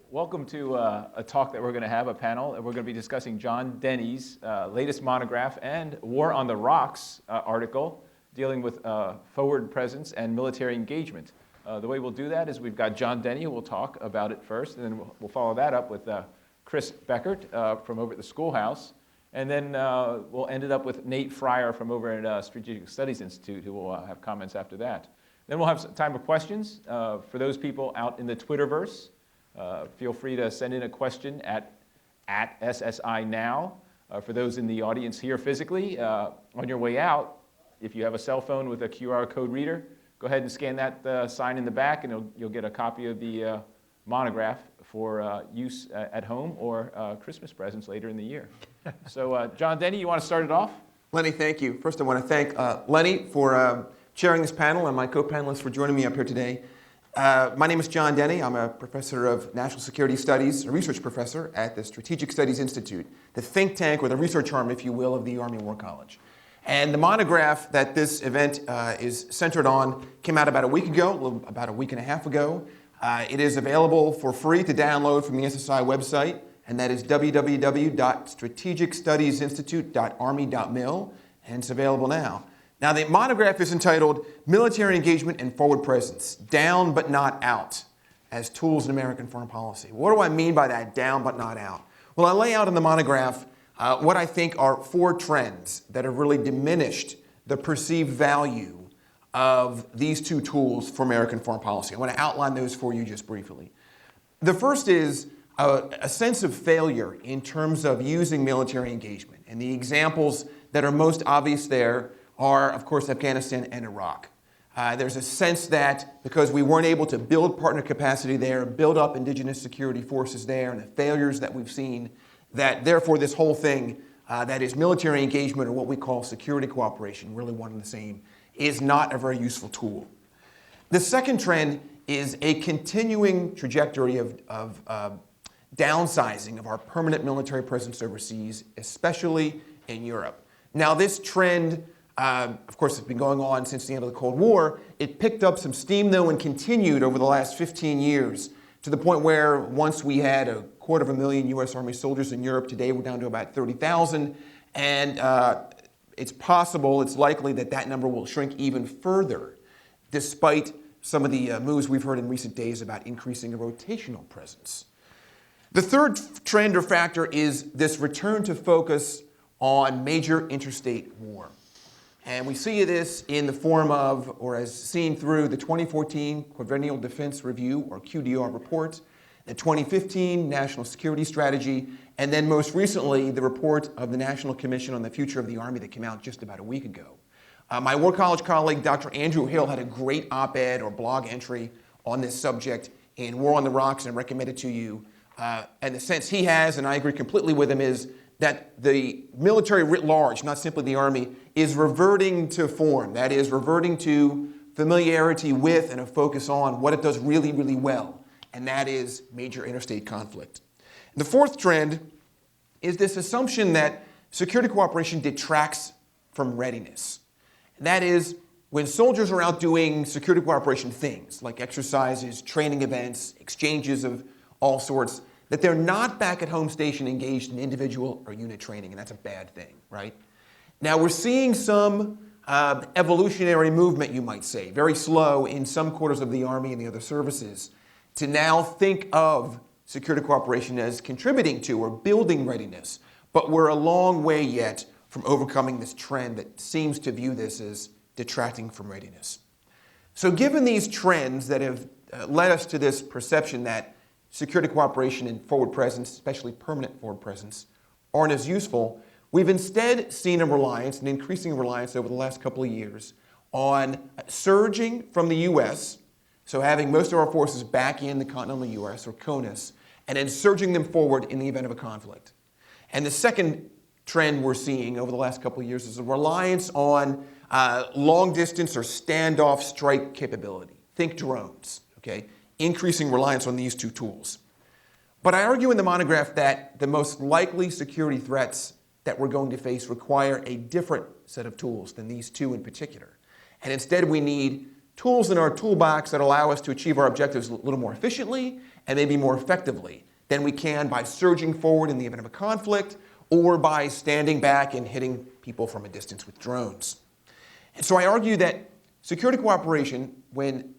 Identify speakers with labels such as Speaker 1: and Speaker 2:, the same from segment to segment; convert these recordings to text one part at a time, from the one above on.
Speaker 1: Welcome to a talk that we're going to have, a panel, and we're going to be discussing John Deni's latest monograph and War on the Rocks article dealing with forward presence and military engagement. The way we'll do that is we've got John Deni who will talk about it first, and then we'll follow that up with Chris Beckert from over at the Schoolhouse, and then we'll end it up with Nate Fryer from over at Strategic Studies Institute, who will have comments after that. Then we'll have some time for questions. For those people out in the Twitterverse, feel free to send in a question at SSI Now. For those in the audience here physically, on your way out, if you have a cell phone with a QR code reader, go ahead and scan that sign in the back, and you'll get a copy of the monograph for use at home or Christmas presents later in the year. So, John Deni, you want to start it off?
Speaker 2: Lenny, thank you. First, I want to thank Lenny for chairing this panel and my co-panelists for joining me up here today. My name is John Deni. I'm a professor of national security studies, a research professor at the Strategic Studies Institute, the think tank or the research arm, if you will, of the Army War College. And the monograph that this event is centered on came out about a week ago, about a week and a half ago. It is available for free to download from the SSI website, and that is www.strategicstudiesinstitute.army.mil, and it's available now. Now, the monograph is entitled Military Engagement and Forward Presence, Down But Not Out, as Tools in American Foreign Policy. What do I mean by that, down but not out? Well, I lay out in the monograph what I think are 4 trends that have really diminished the perceived value of these 2 tools for American foreign policy. I want to outline those for you just briefly. The first is a sense of failure in terms of using military engagement. And the examples that are most obvious there are, of course, Afghanistan and Iraq. There's a sense that because we weren't able to build partner capacity there, build up indigenous security forces there, and the failures that we've seen, that therefore this whole thing, that is military engagement or what we call security cooperation, really one and the same, is not a very useful tool. The second trend is a continuing trajectory of downsizing of our permanent military presence overseas, especially in Europe. Now, this trend, of course, it's been going on since the end of the Cold War. It picked up some steam, though, and continued over the last 15 years to the point where once we had 250,000 U.S. Army soldiers in Europe. Today, we're down to about 30,000. And it's possible, it's likely that that number will shrink even further, despite some of the moves we've heard in recent days about increasing a rotational presence. The third trend or factor is this return to focus on major interstate war. And we see this in the form of, or as seen through the 2014 Quadrennial Defense Review, or QDR report, the 2015 National Security Strategy, and then most recently, the report of the National Commission on the Future of the Army that came out just about a week ago. My War College colleague, Dr. Andrew Hill, had a great op-ed or blog entry on this subject in War on the Rocks, and I recommend it to you. And the sense he has, and I agree completely with him, is that the military writ large, not simply the Army, is reverting to form. That is, reverting to familiarity with and a focus on what it does really, really well, and that is major interstate conflict. And the fourth trend is this assumption that security cooperation detracts from readiness. That is, when soldiers are out doing security cooperation things, like exercises, training events, exchanges of all sorts, that they're not back at home station engaged in individual or unit training, and that's a bad thing, right? Now, we're seeing some evolutionary movement, you might say, very slow in some quarters of the Army and the other services, to now think of security cooperation as contributing to or building readiness. But we're a long way yet from overcoming this trend that seems to view this as detracting from readiness. So given these trends that have led us to this perception that security cooperation and forward presence, especially permanent forward presence, aren't as useful, we've instead seen a reliance, an increasing reliance over the last couple of years, on surging from the U.S., so having most of our forces back in the continental U.S., or CONUS, and then surging them forward in the event of a conflict. And the second trend we're seeing over the last couple of years is a reliance on long-distance or standoff strike capability. Think drones, okay? Increasing reliance on these 2 tools. But I argue in the monograph that the most likely security threats that we're going to face require a different set of tools than these 2 in particular. And instead we need tools in our toolbox that allow us to achieve our objectives a little more efficiently and maybe more effectively than we can by surging forward in the event of a conflict or by standing back and hitting people from a distance with drones. And so I argue that security cooperation, when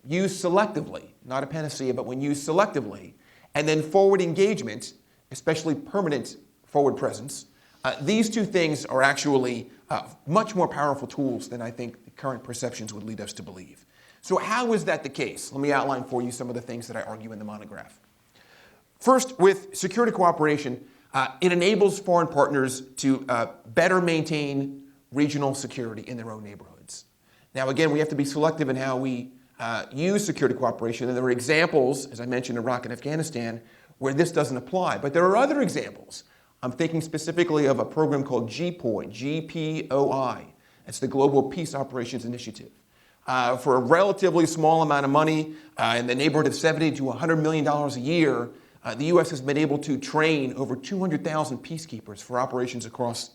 Speaker 2: used selectively, not a panacea, but when used selectively, and then forward engagement, especially permanent forward presence, these two things are actually much more powerful tools than I think the current perceptions would lead us to believe. So how is that the case? Let me outline for you some of the things that I argue in the monograph. First, with security cooperation, it enables foreign partners to better maintain regional security in their own neighborhoods. Now, again, we have to be selective in how we use security cooperation, and there are examples, as I mentioned, Iraq and Afghanistan, where this doesn't apply. But there are other examples. I'm thinking specifically of a program called GPOI, G-P-O-I. It's the Global Peace Operations Initiative. For a relatively small amount of money, in the neighborhood of $70 to $100 million a year, the U.S. has been able to train over 200,000 peacekeepers for operations across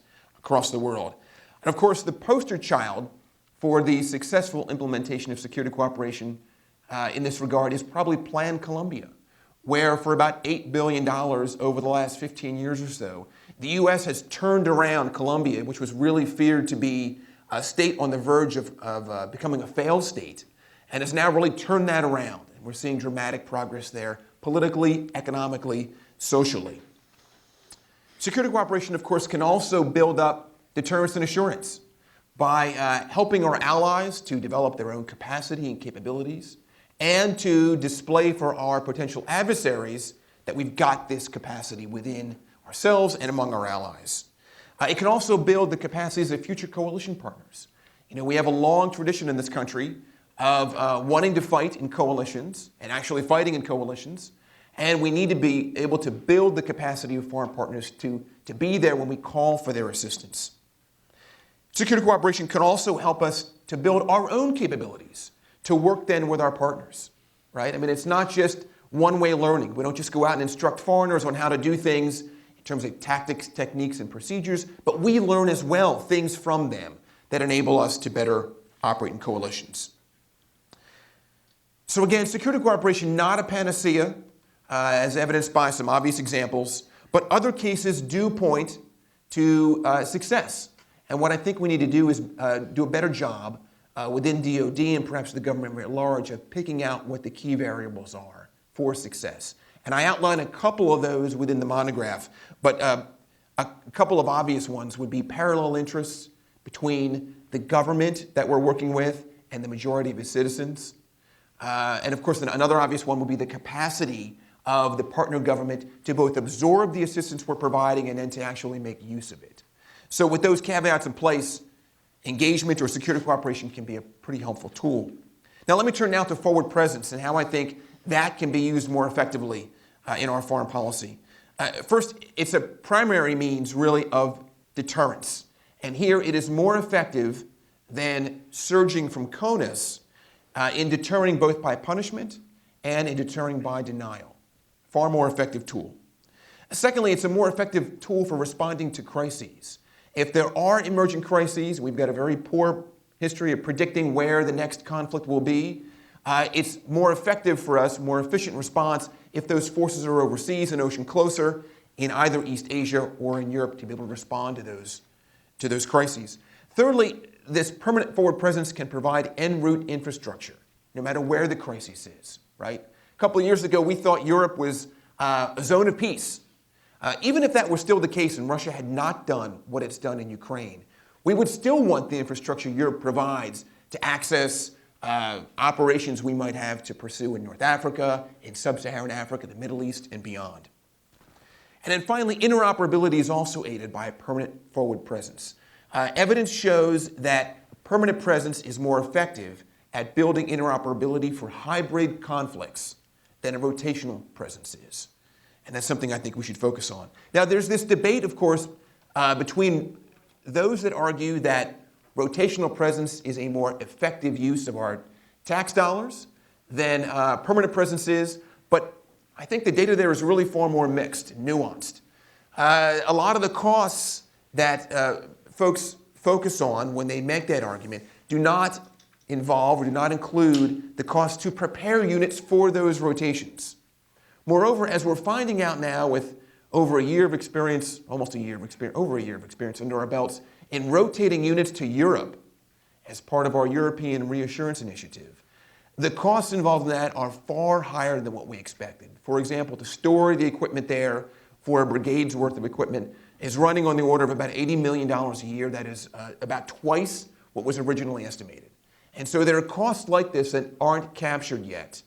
Speaker 2: the world. And of course, the poster child for the successful implementation of security cooperation in this regard is probably Plan Colombia, where for about $8 billion over the last 15 years or so, the U.S. has turned around Colombia, which was really feared to be a state on the verge of becoming a failed state, and has now really turned that around. And we're seeing dramatic progress there, politically, economically, socially. Security cooperation, of course, can also build up deterrence and assurance by helping our allies to develop their own capacity and capabilities, and to display for our potential adversaries that we've got this capacity within ourselves and among our allies. It can also build the capacities of future coalition partners. You know, we have a long tradition in this country of wanting to fight in coalitions and actually fighting in coalitions, and we need to be able to build the capacity of foreign partners to be there when we call for their assistance. Security cooperation can also help us to build our own capabilities to work then with our partners, right? I mean, it's not just one-way learning. We don't just go out and instruct foreigners on how to do things in terms of tactics, techniques, and procedures, but we learn as well things from them that enable us to better operate in coalitions. So again, security cooperation, not a panacea, as evidenced by some obvious examples, but other cases do point to success. And what I think we need to do is do a better job within DoD and perhaps the government at large of picking out what the key variables are for success. And I outline a couple of those within the monograph, but a couple of obvious ones would be parallel interests between the government that we're working with and the majority of its citizens. And of course, another obvious one would be the capacity of the partner government to both absorb the assistance we're providing and then to actually make use of it. So with those caveats in place, engagement or security cooperation can be a pretty helpful tool. Now let me turn now to forward presence and how I think that can be used more effectively in our foreign policy. First, it's a primary means really of deterrence. And here it is more effective than surging from CONUS in deterring both by punishment and in deterring by denial. Far more effective tool. Secondly, it's a more effective tool for responding to crises. If there are emergent crises, we've got a very poor history of predicting where the next conflict will be. It's more effective for us, more efficient response if those forces are overseas, an ocean closer, in either East Asia or in Europe to be able to respond to those crises. Thirdly, this permanent forward presence can provide en route infrastructure, no matter where the crisis is, right? A couple of years ago, we thought Europe was a zone of peace. Even if that were still the case and Russia had not done what it's done in Ukraine, we would still want the infrastructure Europe provides to access operations we might have to pursue in North Africa, in sub-Saharan Africa, the Middle East, and beyond. And then finally, interoperability is also aided by a permanent forward presence. Evidence shows that permanent presence is more effective at building interoperability for hybrid conflicts than a rotational presence is. And that's something I think we should focus on. Now, there's this debate, of course, between those that argue that rotational presence is a more effective use of our tax dollars than permanent presence is, but I think the data there is really far more mixed, nuanced. A lot of the costs that folks focus on when they make that argument do not involve or do not include the cost to prepare units for those rotations, Moreover, as we're finding out now with over a year of experience, almost a year of experience, over a year of experience under our belts in rotating units to Europe as part of our European Reassurance Initiative, the costs involved in that are far higher than what we expected. For example, to store the equipment there for a brigade's worth of equipment is running on the order of about $80 million a year. That is about twice what was originally estimated. And so there are costs like this that aren't captured yet.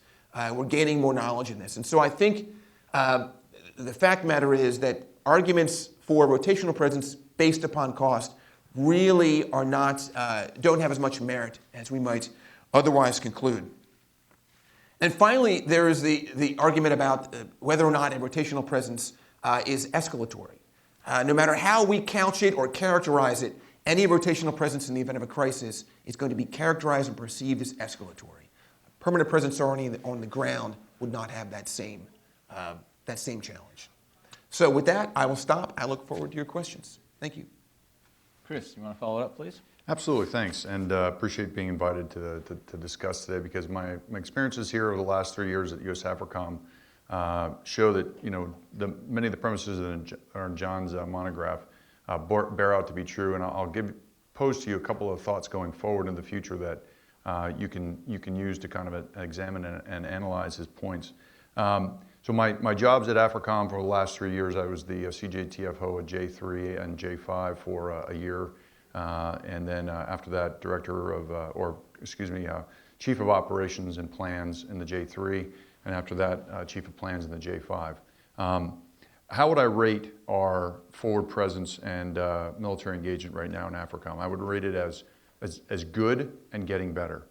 Speaker 2: We're gaining more knowledge in this. And so I think the fact of the matter is that arguments for rotational presence based upon cost really are not, don't have as much merit as we might otherwise conclude. And finally, there is the argument about whether or not a rotational presence is escalatory. No matter how we couch it or characterize it, any rotational presence in the event of a crisis is going to be characterized and perceived as escalatory. A permanent presence already on the ground would not have that same challenge. So with that, I will stop. I look forward to your questions. Thank you.
Speaker 1: Chris, you want to follow it up, please?
Speaker 3: Absolutely, thanks, and appreciate being invited to discuss today, because my experiences here over the last 3 years at US AFRICOM show that many of the premises that are in John's monograph bear out to be true, and I'll pose to you a couple of thoughts going forward in the future that you can use to kind of examine and analyze his points. So my jobs at AFRICOM for the last 3 years, I was the CJTFO at J3 and J5 for a year, and then after that, Chief of Operations and Plans in the J3, and after that, Chief of Plans in the J5. How would I rate our forward presence and military engagement right now in AFRICOM? I would rate it as good and getting better.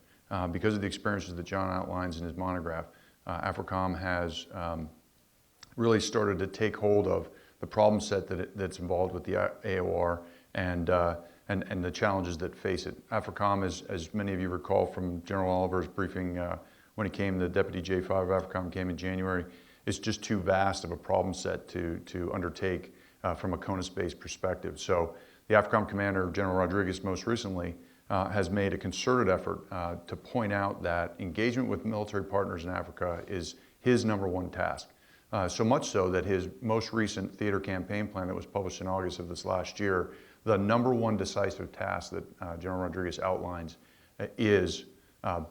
Speaker 3: Because of the experiences that John outlines in his monograph, AFRICOM has really started to take hold of the problem set that's involved with the AOR and the challenges that face it. AFRICOM, as many of you recall from General Oliver's briefing when he came, the Deputy J5 of AFRICOM came in January, it's just too vast of a problem set to undertake from a CONUS-based perspective. So the AFRICOM commander, General Rodriguez, most recently, has made a concerted effort to point out that engagement with military partners in Africa is his #1 task. So much so that his most recent theater campaign plan that was published in August of this last year, the #1 decisive task that General Rodriguez outlines is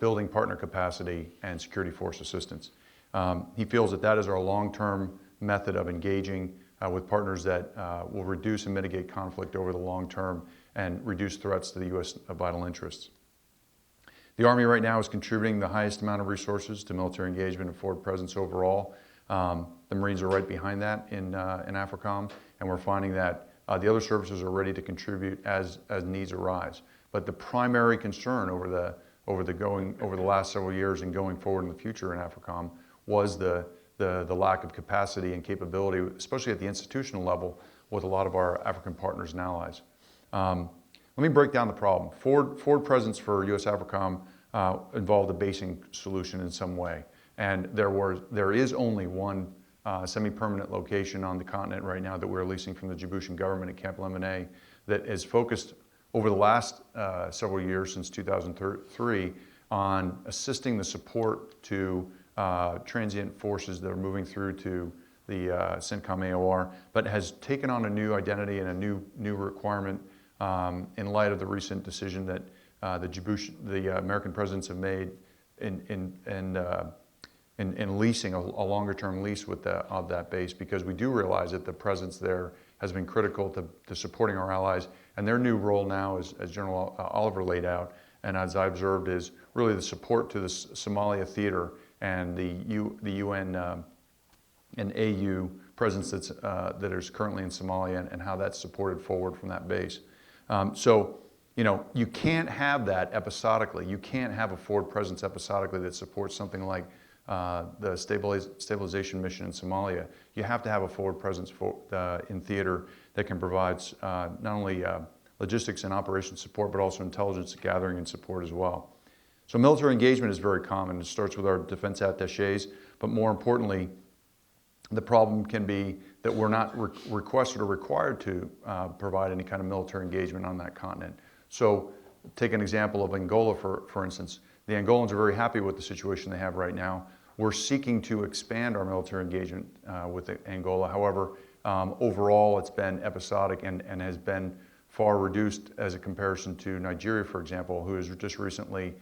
Speaker 3: building partner capacity and security force assistance. He feels that is our long-term method of engaging with partners that will reduce and mitigate conflict over the long term and reduce threats to the U.S. vital interests. The Army right now is contributing the highest amount of resources to military engagement and forward presence overall. The Marines are right behind that in AFRICOM, and we're finding that the other services are ready to contribute as needs arise. But the primary concern over the last several years and going forward in the future in AFRICOM was the lack of capacity and capability, especially at the institutional level, with a lot of our African partners and allies. Let me break down the problem. Forward presence for US AFRICOM involved a basing solution in some way. And there is only one semi-permanent location on the continent right now that we're leasing from the Djiboutian government at Camp Lemonnet that is focused over the last several years, since 2003, on assisting the support to transient forces that are moving through to the CENTCOM AOR, but has taken on a new identity and a new requirement in light of the recent decision that the American presidents have made in leasing a longer-term lease of that base, because we do realize that the presence there has been critical to supporting our allies, and their new role now, as General Oliver laid out, and as I observed, is really the support to the Somalia theater and the UN and AU presence that is currently in Somalia, and how that's supported forward from that base. So, you can't have that episodically. You can't have a forward presence episodically that supports something like the stabilization mission in Somalia. You have to have a forward presence in theater that can provide not only logistics and operations support, but also intelligence gathering and support as well. So military engagement is very common. It starts with our defense attaches, but more importantly, the problem can be that we're not requested or required to provide any kind of military engagement on that continent. So take an example of Angola, for instance. The Angolans are very happy with the situation they have right now. We're seeking to expand our military engagement with Angola. However, overall it's been episodic and has been far reduced as a comparison to Nigeria, for example, who has just recently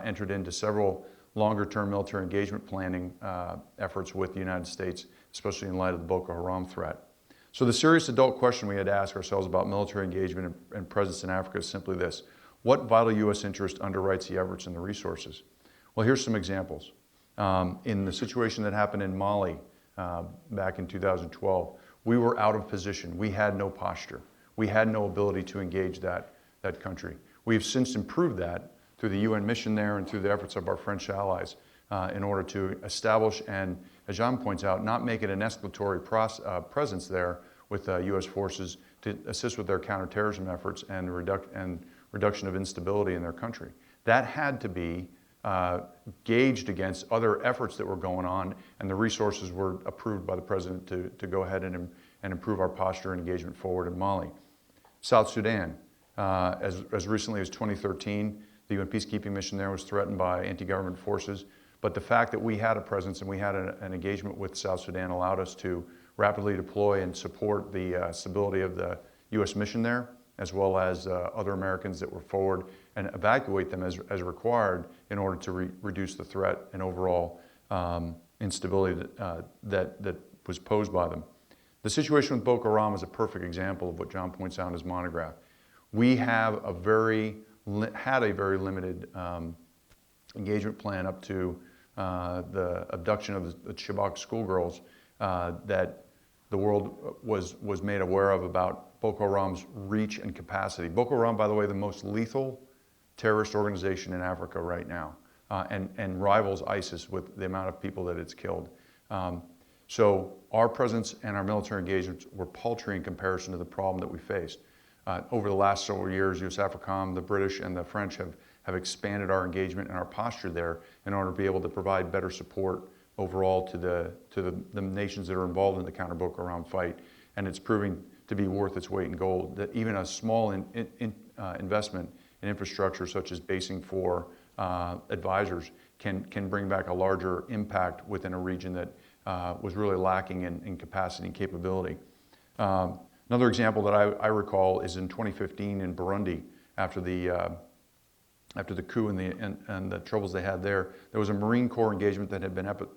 Speaker 3: entered into several longer-term military engagement planning efforts with the United States, especially in light of the Boko Haram threat. So the serious adult question we had to ask ourselves about military engagement and presence in Africa is simply this: what vital U.S. interest underwrites the efforts and the resources? Well, here's some examples. In the situation that happened in Mali back in 2012, we were out of position. We had no posture. We had no ability to engage that country. We have since improved that through the UN mission there and through the efforts of our French allies in order to establish and, as Jean points out, not make it an escalatory presence there with U.S. forces to assist with their counterterrorism efforts and reduction of instability in their country. That had to be gauged against other efforts that were going on, and the resources were approved by the President to go ahead and improve our posture and engagement forward in Mali. South Sudan, as recently as 2013, the UN peacekeeping mission there was threatened by anti-government forces, but the fact that we had a presence and we had an engagement with South Sudan allowed us to rapidly deploy and support the stability of the U.S. mission there, as well as other Americans that were forward, and evacuate them as required in order to reduce the threat and overall instability that was posed by them. The situation with Boko Haram is a perfect example of what John points out in his monograph. We have had a very limited engagement plan up to the abduction of the Chibok schoolgirls that the world was made aware of about Boko Haram's reach and capacity. Boko Haram, by the way, the most lethal terrorist organization in Africa right now, and rivals ISIS with the amount of people that it's killed. So our presence and our military engagements were paltry in comparison to the problem that we faced. Over the last several years, US AFRICOM, the British and the French have expanded our engagement and our posture there in order to be able to provide better support overall to the nations that are involved in the counter Boko Haram fight. And it's proving to be worth its weight in gold, that even a small investment in infrastructure such as basing for advisors can bring back a larger impact within a region that was really lacking in capacity and capability. Another example that I recall is in 2015 in Burundi, after the coup and the troubles they had there. There was a Marine Corps engagement that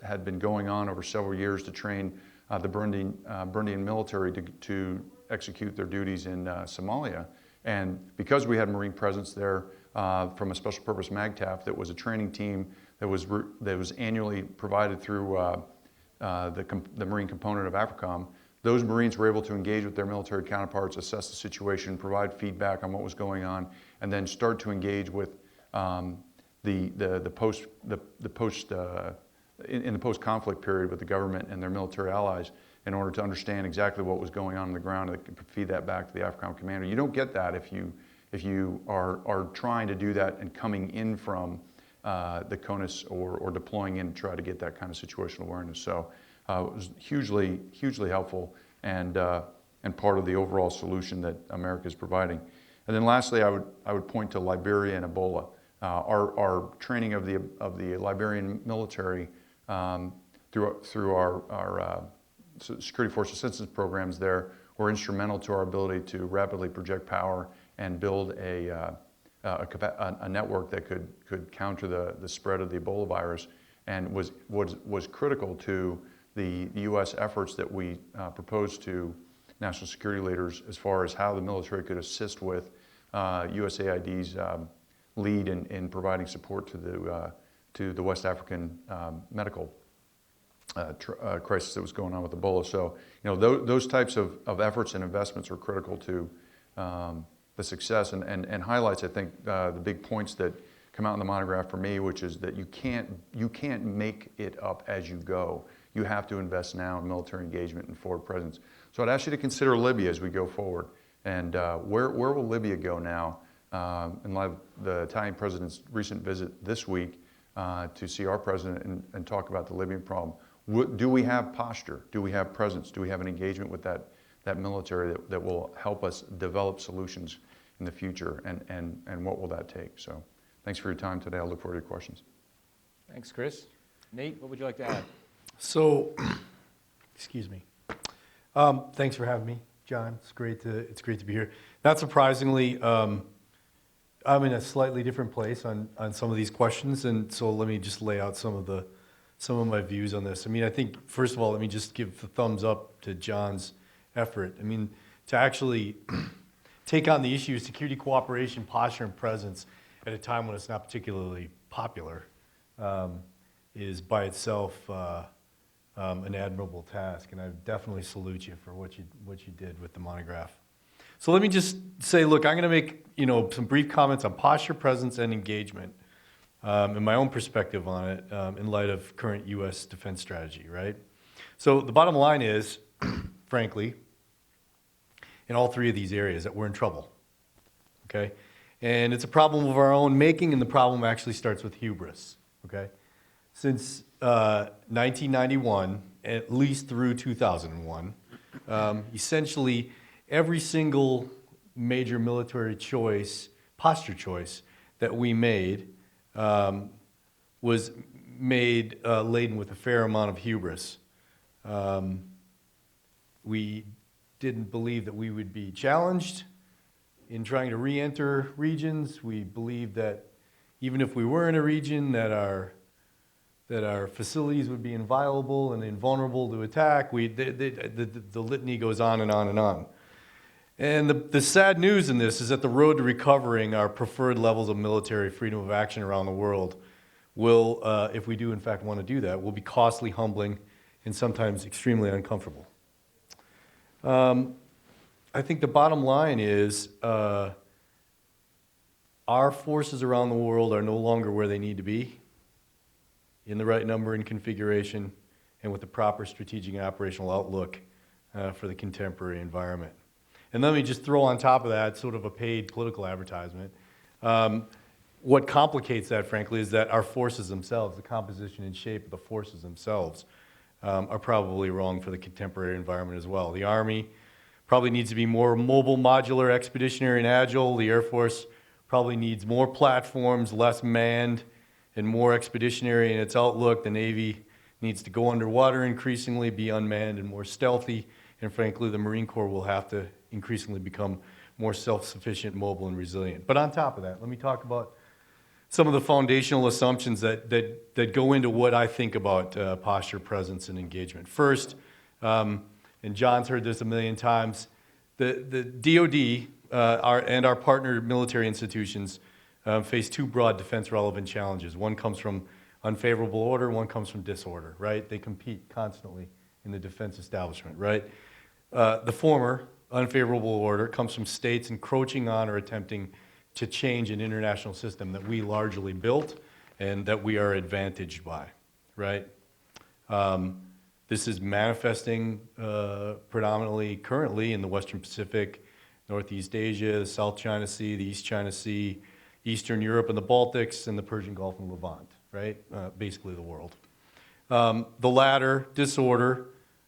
Speaker 3: had been going on over several years to train the Burundian military to execute their duties in Somalia. And because we had Marine presence there from a special purpose MAGTF, that was a training team that was annually provided through the Marine component of AFRICOM, those Marines were able to engage with their military counterparts, assess the situation, provide feedback on what was going on, and then start to engage with in the post-conflict period with the government and their military allies in order to understand exactly what was going on the ground and feed that back to the AFRICOM commander. You don't get that if you are trying to do that and coming in from the CONUS or deploying in to try to get that kind of situational awareness. So it was hugely helpful and part of the overall solution that America is providing. And then lastly, I would point to Liberia and Ebola. Our training of the Liberian military through our security force assistance programs there were instrumental to our ability to rapidly project power and build a network that could counter the spread of the Ebola virus, and was critical to the U.S. efforts that we proposed to national security leaders as far as how the military could assist with USAID's lead in providing support to the West African medical crisis that was going on with Ebola. So, those types of efforts and investments were critical to the success and highlights, I think, the big points that come out in the monograph for me, which is that you can't make it up as you go. You have to invest now in military engagement and forward presence. So I'd ask you to consider Libya as we go forward. And where will Libya go now in light of the Italian president's recent visit this week to see our president and talk about the Libyan problem? Do we have posture? Do we have presence? Do we have an engagement with that military that will help us develop solutions in the future? And what will that take? So thanks for your time today. I'll look forward to your questions.
Speaker 1: Thanks, Chris. Nate, what would you like to add?
Speaker 4: So, excuse me. Thanks for having me, John. It's great to be here. Not surprisingly, I'm in a slightly different place on some of these questions, and so let me just lay out some of my views on this. I mean, I think first of all, let me just give the thumbs up to John's effort. I mean, to actually take on the issue of security cooperation, posture, and presence at a time when it's not particularly popular is by itself an admirable task, and I definitely salute you for what you did with the monograph. So let me just say, look, I'm going to make some brief comments on posture, presence, and engagement, and my own perspective on it in light of current U.S. defense strategy. Right. So the bottom line is, frankly, in all three of these areas, that we're in trouble. Okay, and it's a problem of our own making, and the problem actually starts with hubris. Okay. Since 1991, at least through 2001, essentially every single major military choice, posture choice that we made was made laden with a fair amount of hubris. We didn't believe that we would be challenged in trying to re-enter regions. We believed that even if we were in a region, that our facilities would be inviolable and invulnerable to attack. The litany goes on and on and on. And the sad news in this is that the road to recovering our preferred levels of military freedom of action around the world will, if we do in fact want to do that, will be costly, humbling, and sometimes extremely uncomfortable. I think the bottom line is our forces around the world are no longer where they need to be, in the right number and configuration, and with the proper strategic and operational outlook for the contemporary environment. And let me just throw on top of that sort of a paid political advertisement. What complicates that, frankly, is that our forces themselves, the composition and shape of the forces themselves, are probably wrong for the contemporary environment as well. The Army probably needs to be more mobile, modular, expeditionary, and agile. The Air Force probably needs more platforms, less manned, and more expeditionary in its outlook. The Navy needs to go underwater increasingly, be unmanned and more stealthy. And frankly, the Marine Corps will have to increasingly become more self-sufficient, mobile, and resilient. But on top of that, let me talk about some of the foundational assumptions that go into what I think about posture, presence, and engagement. First, and John's heard this a million times, the DoD and our partner military institutions face two broad defense-relevant challenges. One comes from unfavorable order, one comes from disorder, right? They compete constantly in the defense establishment, right? The former, unfavorable order, comes from states encroaching on or attempting to change an international system that we largely built and that we are advantaged by, right? This is manifesting predominantly currently in the Western Pacific, Northeast Asia, the South China Sea, the East China Sea, Eastern Europe and the Baltics, and the Persian Gulf and Levant, right? Basically the world. The latter, disorder,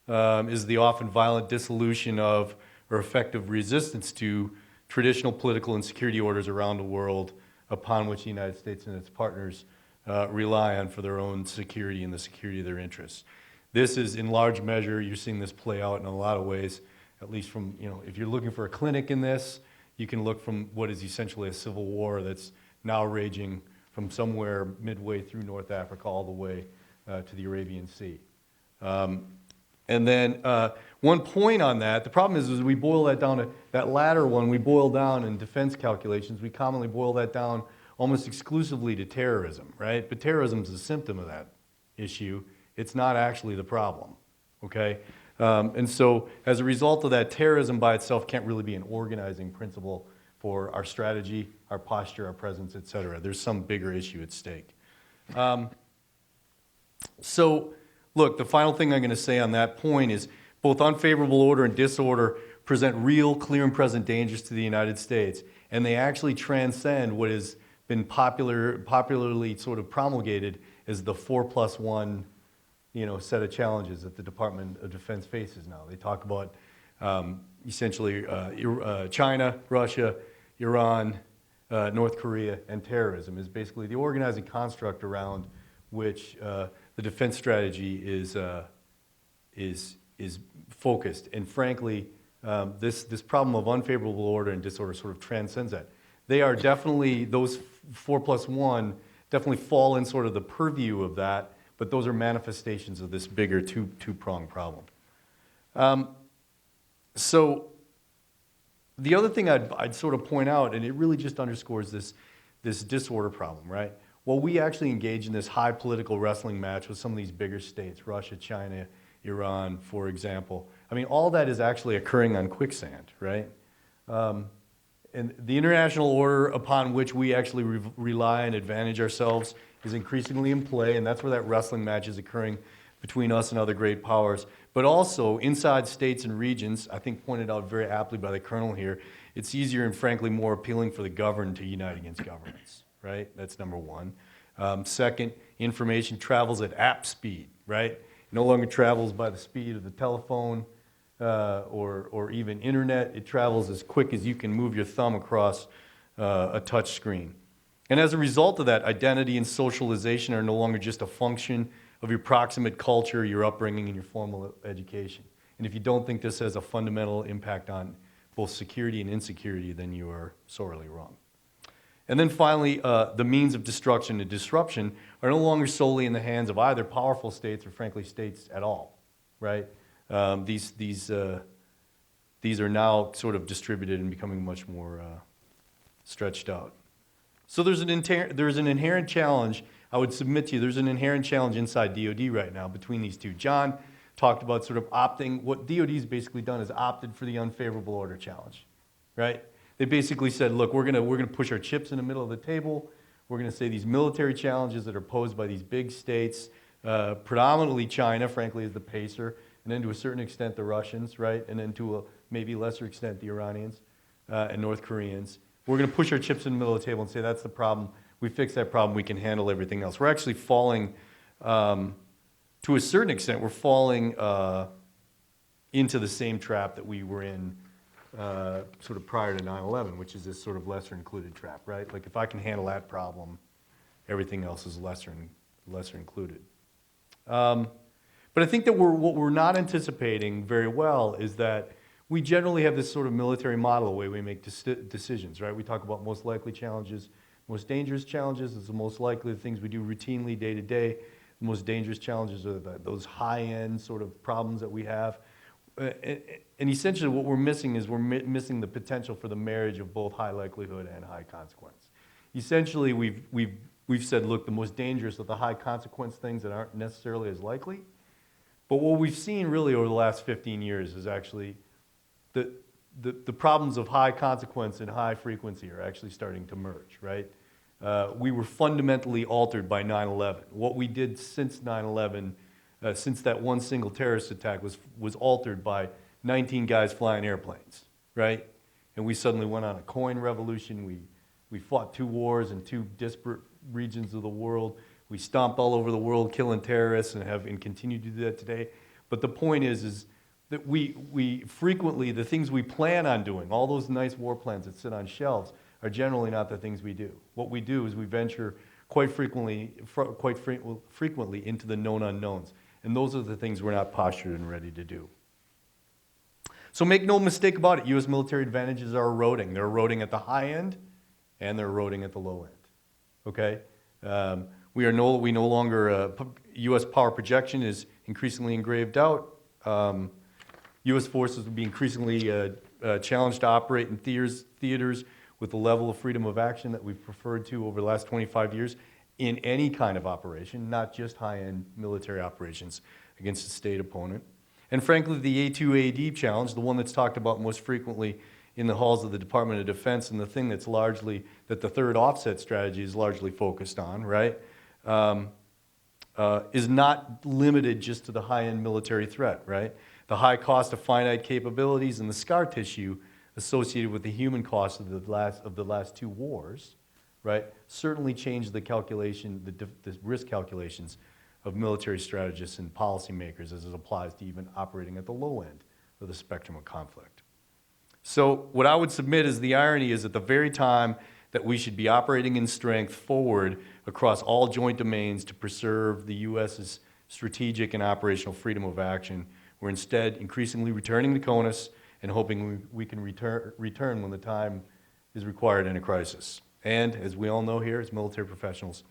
Speaker 4: is the often violent dissolution of or effective resistance to traditional political and security orders around the world upon which the United States and its partners rely on for their own security and the security of their interests. This is in large measure, you're seeing this play out in a lot of ways, at least from, if you're looking for a clinic in this, you can look from what is essentially a civil war that's now raging from somewhere midway through North Africa all the way to the Arabian Sea. And then one point on that, the problem is we boil that down to, that latter one, we boil down in defense calculations, we commonly boil that down almost exclusively to terrorism, right? But terrorism is a symptom of that issue. It's not actually the problem, okay? And so as a result of that, terrorism by itself can't really be an organizing principle for our strategy, our posture, our presence, et cetera. There's some bigger issue at stake. So look, the final thing I'm going to say on that point is both unfavorable order and disorder present real, clear, and present dangers to the United States, and they actually transcend what has been popularly sort of promulgated as the 4+1, set of challenges that the Department of Defense faces now. They talk about essentially China, Russia, Iran, North Korea, and terrorism is basically the organizing construct around which the defense strategy is focused. And frankly, this problem of unfavorable order and disorder sort of transcends that. They are definitely, those 4+1 definitely fall in sort of the purview of that, but those are manifestations of this bigger two-pronged problem. So the other thing I'd sort of point out, and it really just underscores this disorder problem, right? Well, we actually engage in this high political wrestling match with some of these bigger states, Russia, China, Iran, for example. I mean, all that is actually occurring on quicksand, right? And the international order upon which we actually rely and advantage ourselves is increasingly in play, and that's where that wrestling match is occurring between us and other great powers. But also, inside states and regions, I think pointed out very aptly by the Colonel here, it's easier and frankly more appealing for the governed to unite against governments, right? That's number one. Second, information travels at app speed, right? It no longer travels by the speed of the telephone or even internet. It travels as quick as you can move your thumb across a touch screen. And as a result of that, identity and socialization are no longer just a function of your proximate culture, your upbringing, and your formal education. And if you don't think this has a fundamental impact on both security and insecurity, then you are sorely wrong. And then finally, the means of destruction and disruption are no longer solely in the hands of either powerful states or frankly states at all, right? These are now sort of distributed and becoming much more stretched out. So there's an inherent challenge, I would submit to you, there's an inherent challenge inside DoD right now between these two. John talked about sort of opting, what DoD's basically done is opted for the unfavorable order challenge, right? They basically said, look, we're gonna push our chips in the middle of the table. We're gonna say these military challenges that are posed by these big states, predominantly China, frankly, is the pacer, and then to a certain extent the Russians, right? And then to a maybe lesser extent the Iranians and North Koreans. We're gonna push our chips in the middle of the table and say that's the problem. We fix that problem, we can handle everything else. We're actually falling, to a certain extent, we're falling into the same trap that we were in sort of prior to 9/11, which is this sort of lesser included trap, right? Like if I can handle that problem, everything else is lesser included. But I think that what we're not anticipating very well is that we generally have this sort of military model, the way we make decisions, right? We talk about most likely challenges, most dangerous challenges is the most likely the things we do routinely day to day. The most dangerous challenges are those high-end sort of problems that we have. And essentially what we're missing is we're missing the potential for the marriage of both high likelihood and high consequence. Essentially we've said, look, the most dangerous are the high consequence things that aren't necessarily as likely. But what we've seen really over the last 15 years is actually the problems of high consequence and high frequency are actually starting to merge, right? We were fundamentally altered by 9/11. What we did since 9/11, since that one single terrorist attack was altered by 19 guys flying airplanes, right? And we suddenly went on a coin revolution. We fought 2 wars in 2 disparate regions of the world. We stomped all over the world killing terrorists and continue to do that today. But the point is that we frequently, the things we plan on doing, all those nice war plans that sit on shelves, are generally not the things we do. What we do is we venture quite frequently into the known unknowns. And those are the things we're not postured and ready to do. So make no mistake about it, U.S. military advantages are eroding. They're eroding at the high end and they're eroding at the low end, okay? We no longer, U.S. power projection is increasingly in grave doubt. U.S. forces will be increasingly challenged to operate in theaters with the level of freedom of action that we've preferred to over the last 25 years in any kind of operation, not just high-end military operations against a state opponent. And frankly, the A2AD challenge, the one that's talked about most frequently in the halls of the Department of Defense, and the thing that the third offset strategy is largely focused on, right, is not limited just to the high-end military threat, right? The high cost of finite capabilities and the scar tissue associated with the human cost of the last 2 wars, right, certainly changed the calculation, the risk calculations of military strategists and policymakers as it applies to even operating at the low end of the spectrum of conflict. So what I would submit is the irony is at the very time that we should be operating in strength forward across all joint domains to preserve the U.S.'s strategic and operational freedom of action. We're instead increasingly returning to CONUS and hoping we can return when the time is required in a crisis. And as we all know here as military professionals,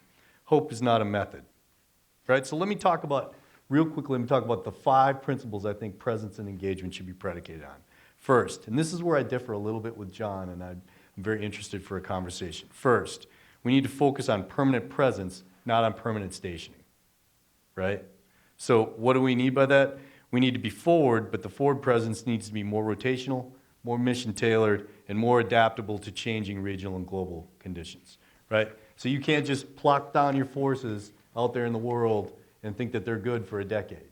Speaker 4: hope is not a method, right? So let me talk about, real quickly, let me talk about the 5 principles I think presence and engagement should be predicated on. First, and this is where I differ a little bit with John, and I'm very interested for a conversation. First, we need to focus on permanent presence, not on permanent stationing, right? So what do we need by that? We need to be forward, but the forward presence needs to be more rotational, more mission-tailored, and more adaptable to changing regional and global conditions, right? So you can't just plop down your forces out there in the world and think that they're good for a decade.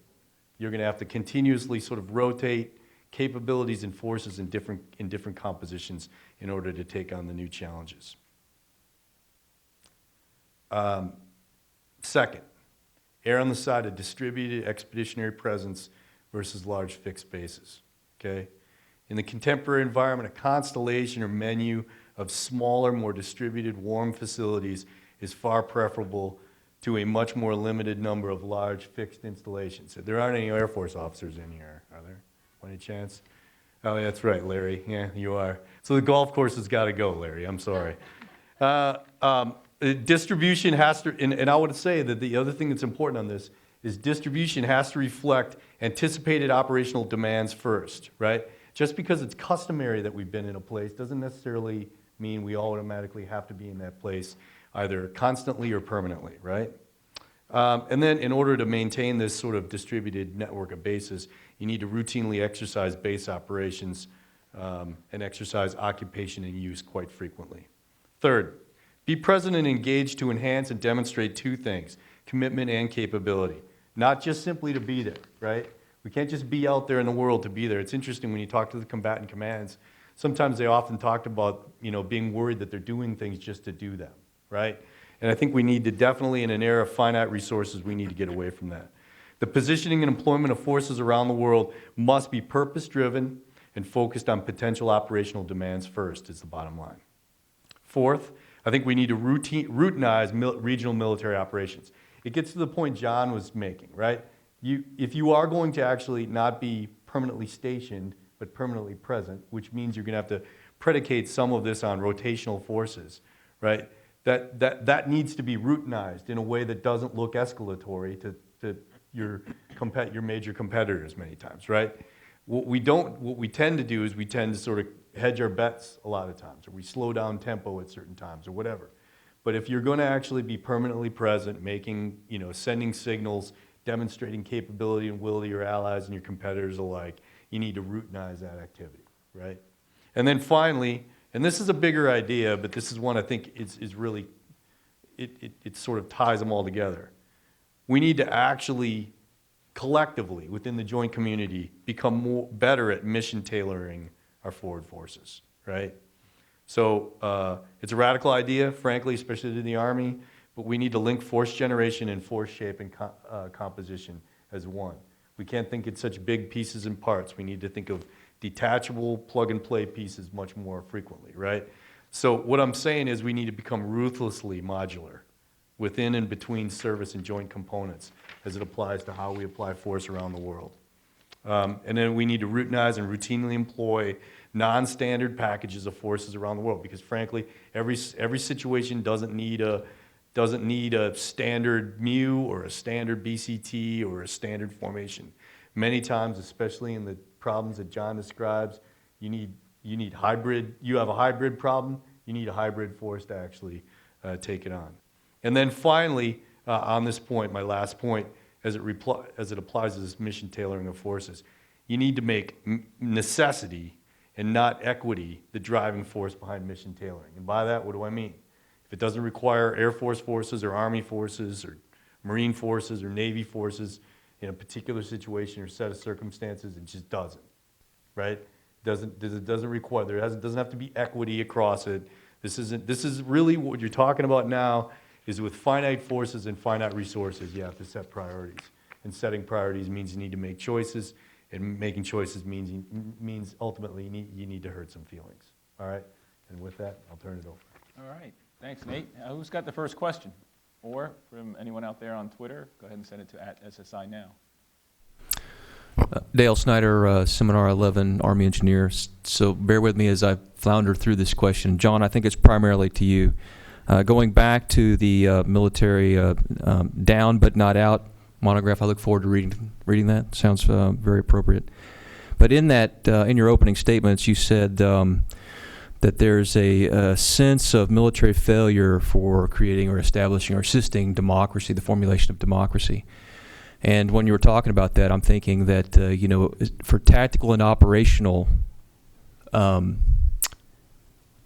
Speaker 4: You're going to have to continuously sort of rotate capabilities and forces in different compositions in order to take on the new challenges. Second, err on the side of distributed expeditionary presence versus large fixed bases, okay? In the contemporary environment, a constellation or menu of smaller, more distributed, warm facilities is far preferable to a much more limited number of large fixed installations. There aren't any Air Force officers in here, are there? By any chance? Oh, yeah, that's right, Larry. Yeah, you are. So the golf course has got to go, Larry. I'm sorry. Distribution has to, and I would say that the other thing that's important on this is distribution has to reflect anticipated operational demands first, right? Just because it's customary that we've been in a place doesn't necessarily mean we automatically have to be in that place either constantly or permanently, right? And then in order to maintain this sort of distributed network of bases, you need to routinely exercise base operations and exercise occupation and use quite frequently. Third, be present and engaged to enhance and demonstrate 2 things, commitment and capability. Not just simply to be there, right? We can't just be out there in the world to be there. It's interesting when you talk to the combatant commands, sometimes they often talked about, being worried that they're doing things just to do them, right? And I think we need to definitely, in an era of finite resources, we need to get away from that. The positioning and employment of forces around the world must be purpose-driven and focused on potential operational demands first, is the bottom line. Fourth, I think we need to routinize regional military operations. It gets to the point John was making, right? If you are going to actually not be permanently stationed, but permanently present, which means you're going to have to predicate some of this on rotational forces, right? That needs to be routinized in a way that doesn't look escalatory to your major competitors many times, right? What we tend to do is we tend to sort of hedge our bets a lot of times, or we slow down tempo at certain times, or whatever. But if you're going to actually be permanently present, making, sending signals, demonstrating capability and will to your allies and your competitors alike, you need to routinize that activity, right? And then finally, and this is a bigger idea, but this is one I think is really, it sort of ties them all together. We need to actually collectively within the joint community become better at mission tailoring our forward forces, right? So it's a radical idea, frankly, especially in the Army, but we need to link force generation and force shape and composition as one. We can't think in such big pieces and parts. We need to think of detachable, plug-and-play pieces much more frequently, right? So what I'm saying is we need to become ruthlessly modular within and between service and joint components as it applies to how we apply force around the world. And then we need to routinize and routinely employ non-standard packages of forces around the world because frankly, every situation doesn't need a standard MU or a standard BCT or a standard formation. Many times, especially in the problems that John describes, you need hybrid, you have a hybrid problem, you need a hybrid force to actually take it on. And then finally, on this point, my last point, as it applies to this mission tailoring of forces, you need to make necessity and not equity the driving force behind mission tailoring. And by that, what do I mean? If it doesn't require Air Force forces or Army forces or Marine forces or Navy forces in a particular situation or set of circumstances, it just doesn't, right? It doesn't require, doesn't have to be equity across it. This is really what you're talking about now is with finite forces and finite resources, you have to set priorities. And setting priorities means you need to make choices, and making choices means ultimately you need to hurt some feelings. All right? And with that, I'll turn it over.
Speaker 1: All right, thanks, Nate. Who's got the first question? Or from anyone out there on Twitter, go ahead and send it to @SSI now.
Speaker 5: Dale Snyder, Seminar 11, Army engineer. So bear with me as I flounder through this question. John, I think it's primarily to you. Going back to the military down but not out monograph, I look forward to reading that. Sounds very appropriate. But in that, in your opening statements, you said that there's a sense of military failure for creating or establishing or assisting democracy, the formulation of democracy. And when you were talking about that, I'm thinking that, for tactical and operational, the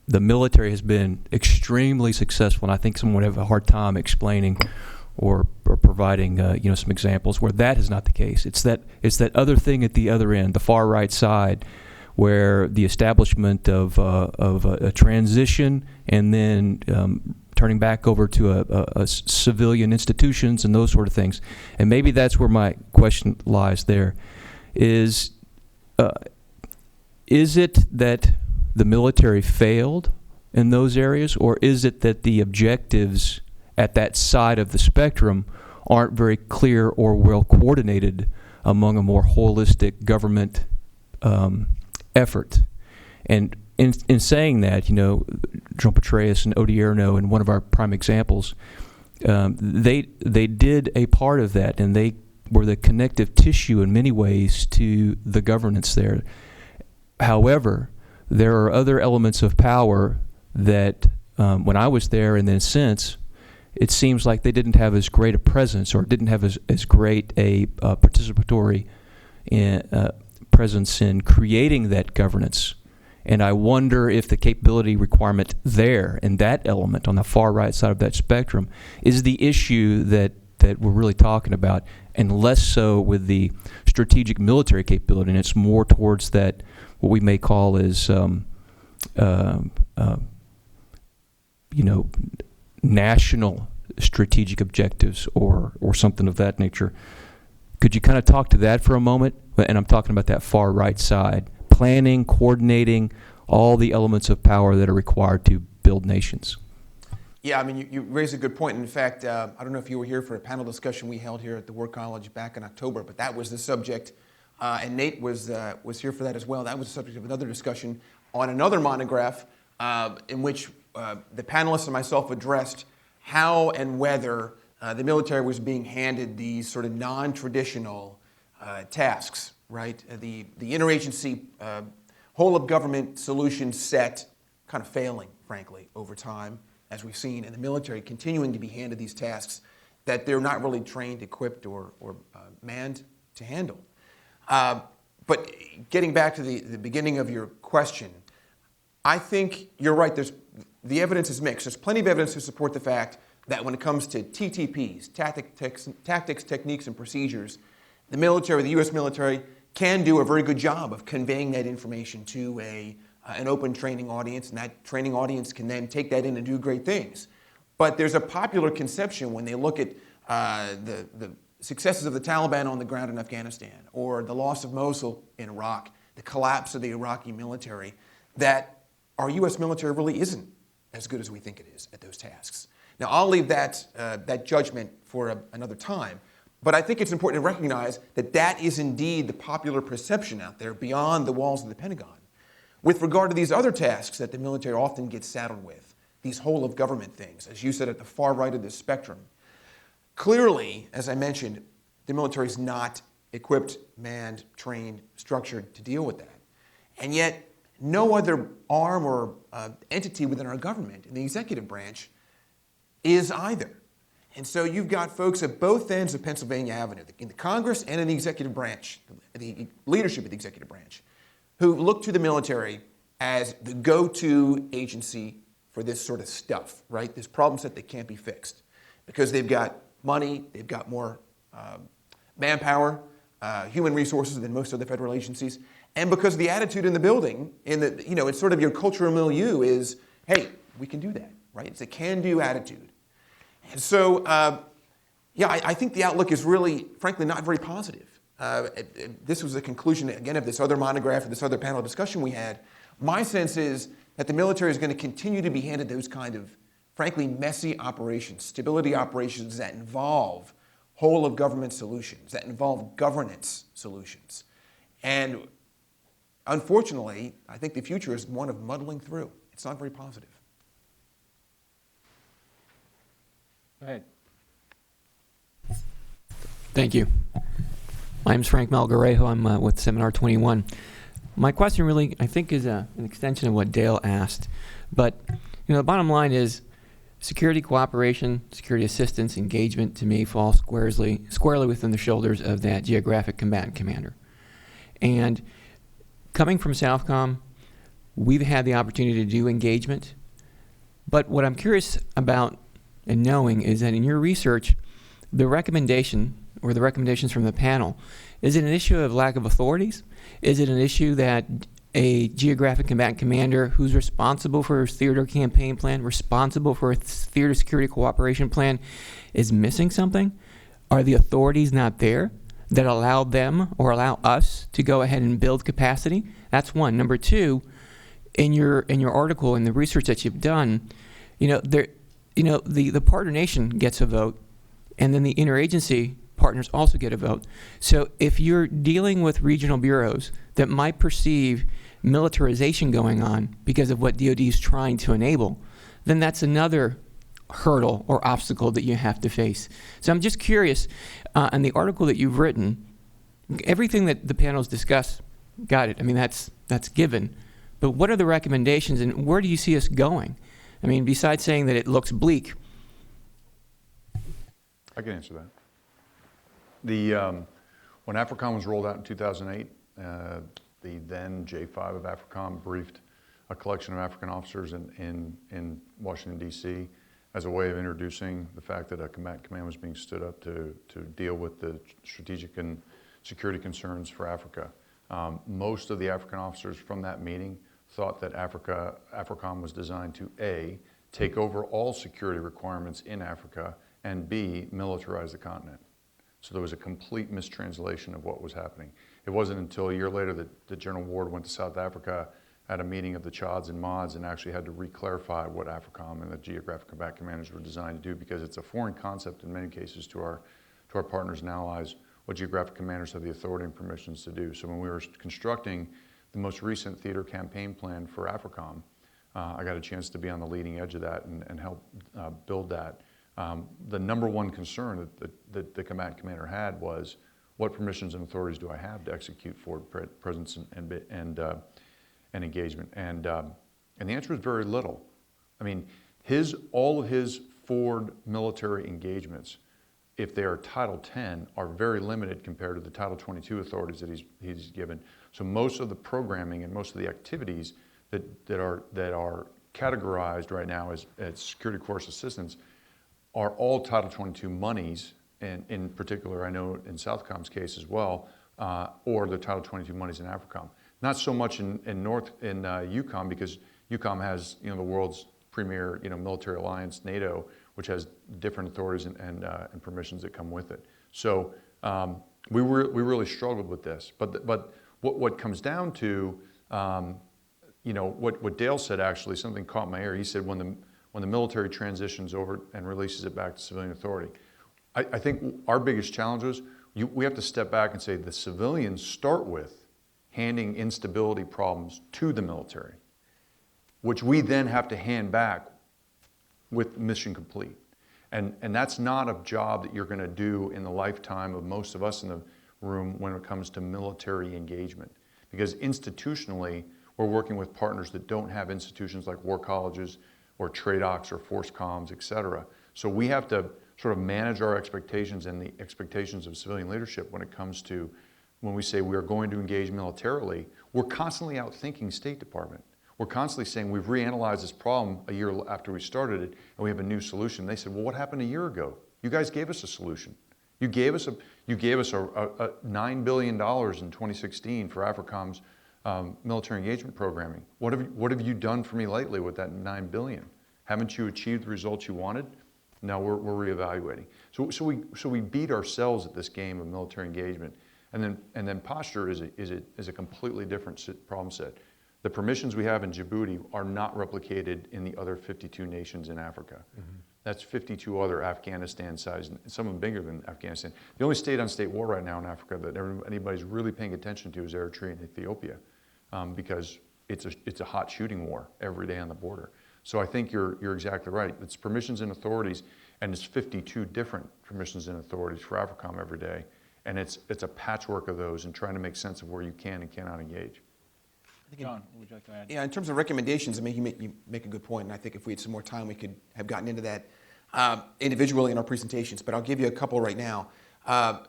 Speaker 5: military has been extremely successful, and I think someone would have a hard time explaining or providing, some examples where that is not the case. It's that other thing at the other end, the far right side, where the establishment of a transition and then turning back over to a civilian institutions and those sort of things. And maybe that's where my question lies there. Is it that the military failed in those areas, or is it that the objectives at that side of the spectrum aren't very clear or well coordinated among a more holistic government effort? And in saying that, John Petraeus and Odierno, and one of our prime examples, they did a part of that, and they were the connective tissue in many ways to the governance there. However, there are other elements of power that, when I was there and then since, it seems like they didn't have as great a presence, or didn't have as great a participatory presence in creating that governance. And I wonder if the capability requirement there, and that element on the far right side of that spectrum, is the issue that we're really talking about, and less so with the strategic military capability. And it's more towards that, what we may call as, national strategic objectives or something of that nature. Could you kind of talk to that for a moment? And I'm talking about that far right side. Planning, coordinating, all the elements of power that are required to build nations.
Speaker 2: Yeah, I mean, you raise a good point. In fact, I don't know if you were here for a panel discussion we held here at the War College back in October, but that was the subject, and Nate was here for that as well. That was the subject of another discussion on another monograph in which the panelists and myself addressed how and whether the military was being handed these sort of non-traditional tasks, right? The interagency whole of government solution set kind of failing, frankly, over time, as we've seen, and the military continuing to be handed these tasks that they're not really trained, equipped, or manned to handle. But getting back to the beginning of your question, I think you're right. The evidence is mixed. There's plenty of evidence to support the fact that when it comes to TTPs, tactics, techniques, and procedures, the military, the U.S. military, can do a very good job of conveying that information to an open training audience, and that training audience can then take that in and do great things. But there's a popular conception when they look at the successes of the Taliban on the ground in Afghanistan, or the loss of Mosul in Iraq, the collapse of the Iraqi military, that our U.S. military really isn't as good as we think it is at those tasks. Now, I'll leave that judgment for another time, but I think it's important to recognize that that is indeed the popular perception out there beyond the walls of the Pentagon. With regard to these other tasks that the military often gets saddled with, these whole of government things, as you said, at the far right of this spectrum, clearly, as I mentioned, the military is not equipped, manned, trained, structured to deal with that. And yet, no other arm or entity within our government, in the executive branch, is either. And so you've got folks at both ends of Pennsylvania Avenue, in the Congress and in the executive branch, the leadership of the executive branch, who look to the military as the go-to agency for this sort of stuff, right? This problem set that can't be fixed because they've got money, they've got more manpower, human resources than most other federal agencies, and because the attitude in the building, it's sort of your cultural milieu is, hey, we can do that, right? It's a can-do attitude. And so, I think the outlook is really, frankly, not very positive. This was the conclusion, again, of this other monograph, of this other panel discussion we had. My sense is that the military is going to continue to be handed those kind of, frankly, messy operations, stability operations that involve whole of government solutions, that involve governance solutions. And unfortunately, I think the future is one of muddling through. It's not very positive.
Speaker 1: Go ahead.
Speaker 6: Thank you. My name is Frank Malgarejo. I'm with Seminar 21. My question really, I think, is an extension of what Dale asked. But, the bottom line is security cooperation, security assistance, engagement, to me, falls squarely within the shoulders of that geographic combatant commander. And coming from Southcom, we've had the opportunity to do engagement. But what I'm curious about and knowing is that in your research, the recommendation or the recommendations from the panel, is it an issue of lack of authorities? Is it an issue that a geographic combatant commander who's responsible for his theater campaign plan, responsible for a theater security cooperation plan, is missing something? Are the authorities not there that allow them or allow us to go ahead and build capacity? That's one. Number two, in your article and the research that you've done, the partner nation gets a vote, and then the interagency partners also get a vote. So if you're dealing with regional bureaus that might perceive militarization going on because of what DoD is trying to enable, then that's another hurdle or obstacle that you have to face. So I'm just curious, on the article that you've written, everything that the panel's discussed, got it. I mean, that's given. But what are the recommendations, and where do you see us going? I mean, besides saying that it looks bleak.
Speaker 3: I can answer that. When AFRICOM was rolled out in 2008, the then J5 of AFRICOM briefed a collection of African officers in Washington, D.C. as a way of introducing the fact that a combatant command was being stood up to deal with the strategic and security concerns for Africa. Most of the African officers from that meeting thought that AFRICOM was designed to A, take over all security requirements in Africa, and B, militarize the continent. So there was a complete mistranslation of what was happening. It wasn't until a year later that General Ward went to South Africa at a meeting of the CHODs and MODs and actually had to re-clarify what AFRICOM and the Geographic Combat Commanders were designed to do, because it's a foreign concept in many cases to our partners and allies what Geographic Commanders have the authority and permissions to do. So when we were constructing the most recent theater campaign plan for AFRICOM, I got a chance to be on the leading edge of that and help build that. The number one concern that the combatant commander had was, what permissions and authorities do I have to execute forward presence and engagement? And the answer is very little. I mean, all of his forward military engagements, if they are Title 10, are very limited compared to the Title 22 authorities that he's given. So most of the programming and most of the activities that are categorized right now as security course assistance are all Title 22 monies, and in particular, I know in Southcom's case as well, or the Title 22 monies in AFRICOM. Not so much in EUCOM, because EUCOM has the world's premier military alliance, NATO, which has different authorities and permissions that come with it. So we really struggled with this. But what comes down to what Dale said, actually, something caught my ear. He said when the military transitions over and releases it back to civilian authority. I think our biggest challenge was we have to step back and say the civilians start with handing instability problems to the military, which we then have to hand back with mission complete. And that's not a job that you're going to do in the lifetime of most of us in the room when it comes to military engagement. Because institutionally, we're working with partners that don't have institutions like war colleges or TRADOCs or force comms, et cetera. So we have to sort of manage our expectations and the expectations of civilian leadership when it comes to when we say we are going to engage militarily. We're constantly out thinking State Department. We're constantly saying we've reanalyzed this problem a year after we started it and we have a new solution. They said, well, what happened a year ago? You guys gave us a solution. You gave us a $9 billion in 2016 for AFRICOM's military engagement programming. What have you done for me lately with that $9 billion? Haven't you achieved the results you wanted? No, we're reevaluating. So we beat ourselves at this game of military engagement, and then posture is a completely different problem set. The permissions we have in Djibouti are not replicated in the other 52 nations in Africa. That's 52 other Afghanistan-sized, some of them bigger than Afghanistan. The only state-on-state war right now in Africa that anybody's really paying attention to is Eritrea and Ethiopia, because it's a hot shooting war every day on the border. So I think you're exactly right. It's permissions and authorities, and it's 52 different permissions and authorities for AFRICOM every day, and it's a patchwork of those and trying to make sense of where you can and cannot engage.
Speaker 1: John, what would you like to add?
Speaker 2: Yeah, in terms of recommendations, I mean, you make a good point, and I think if we had some more time, we could have gotten into that individually in our presentations, but I'll give you a couple right now.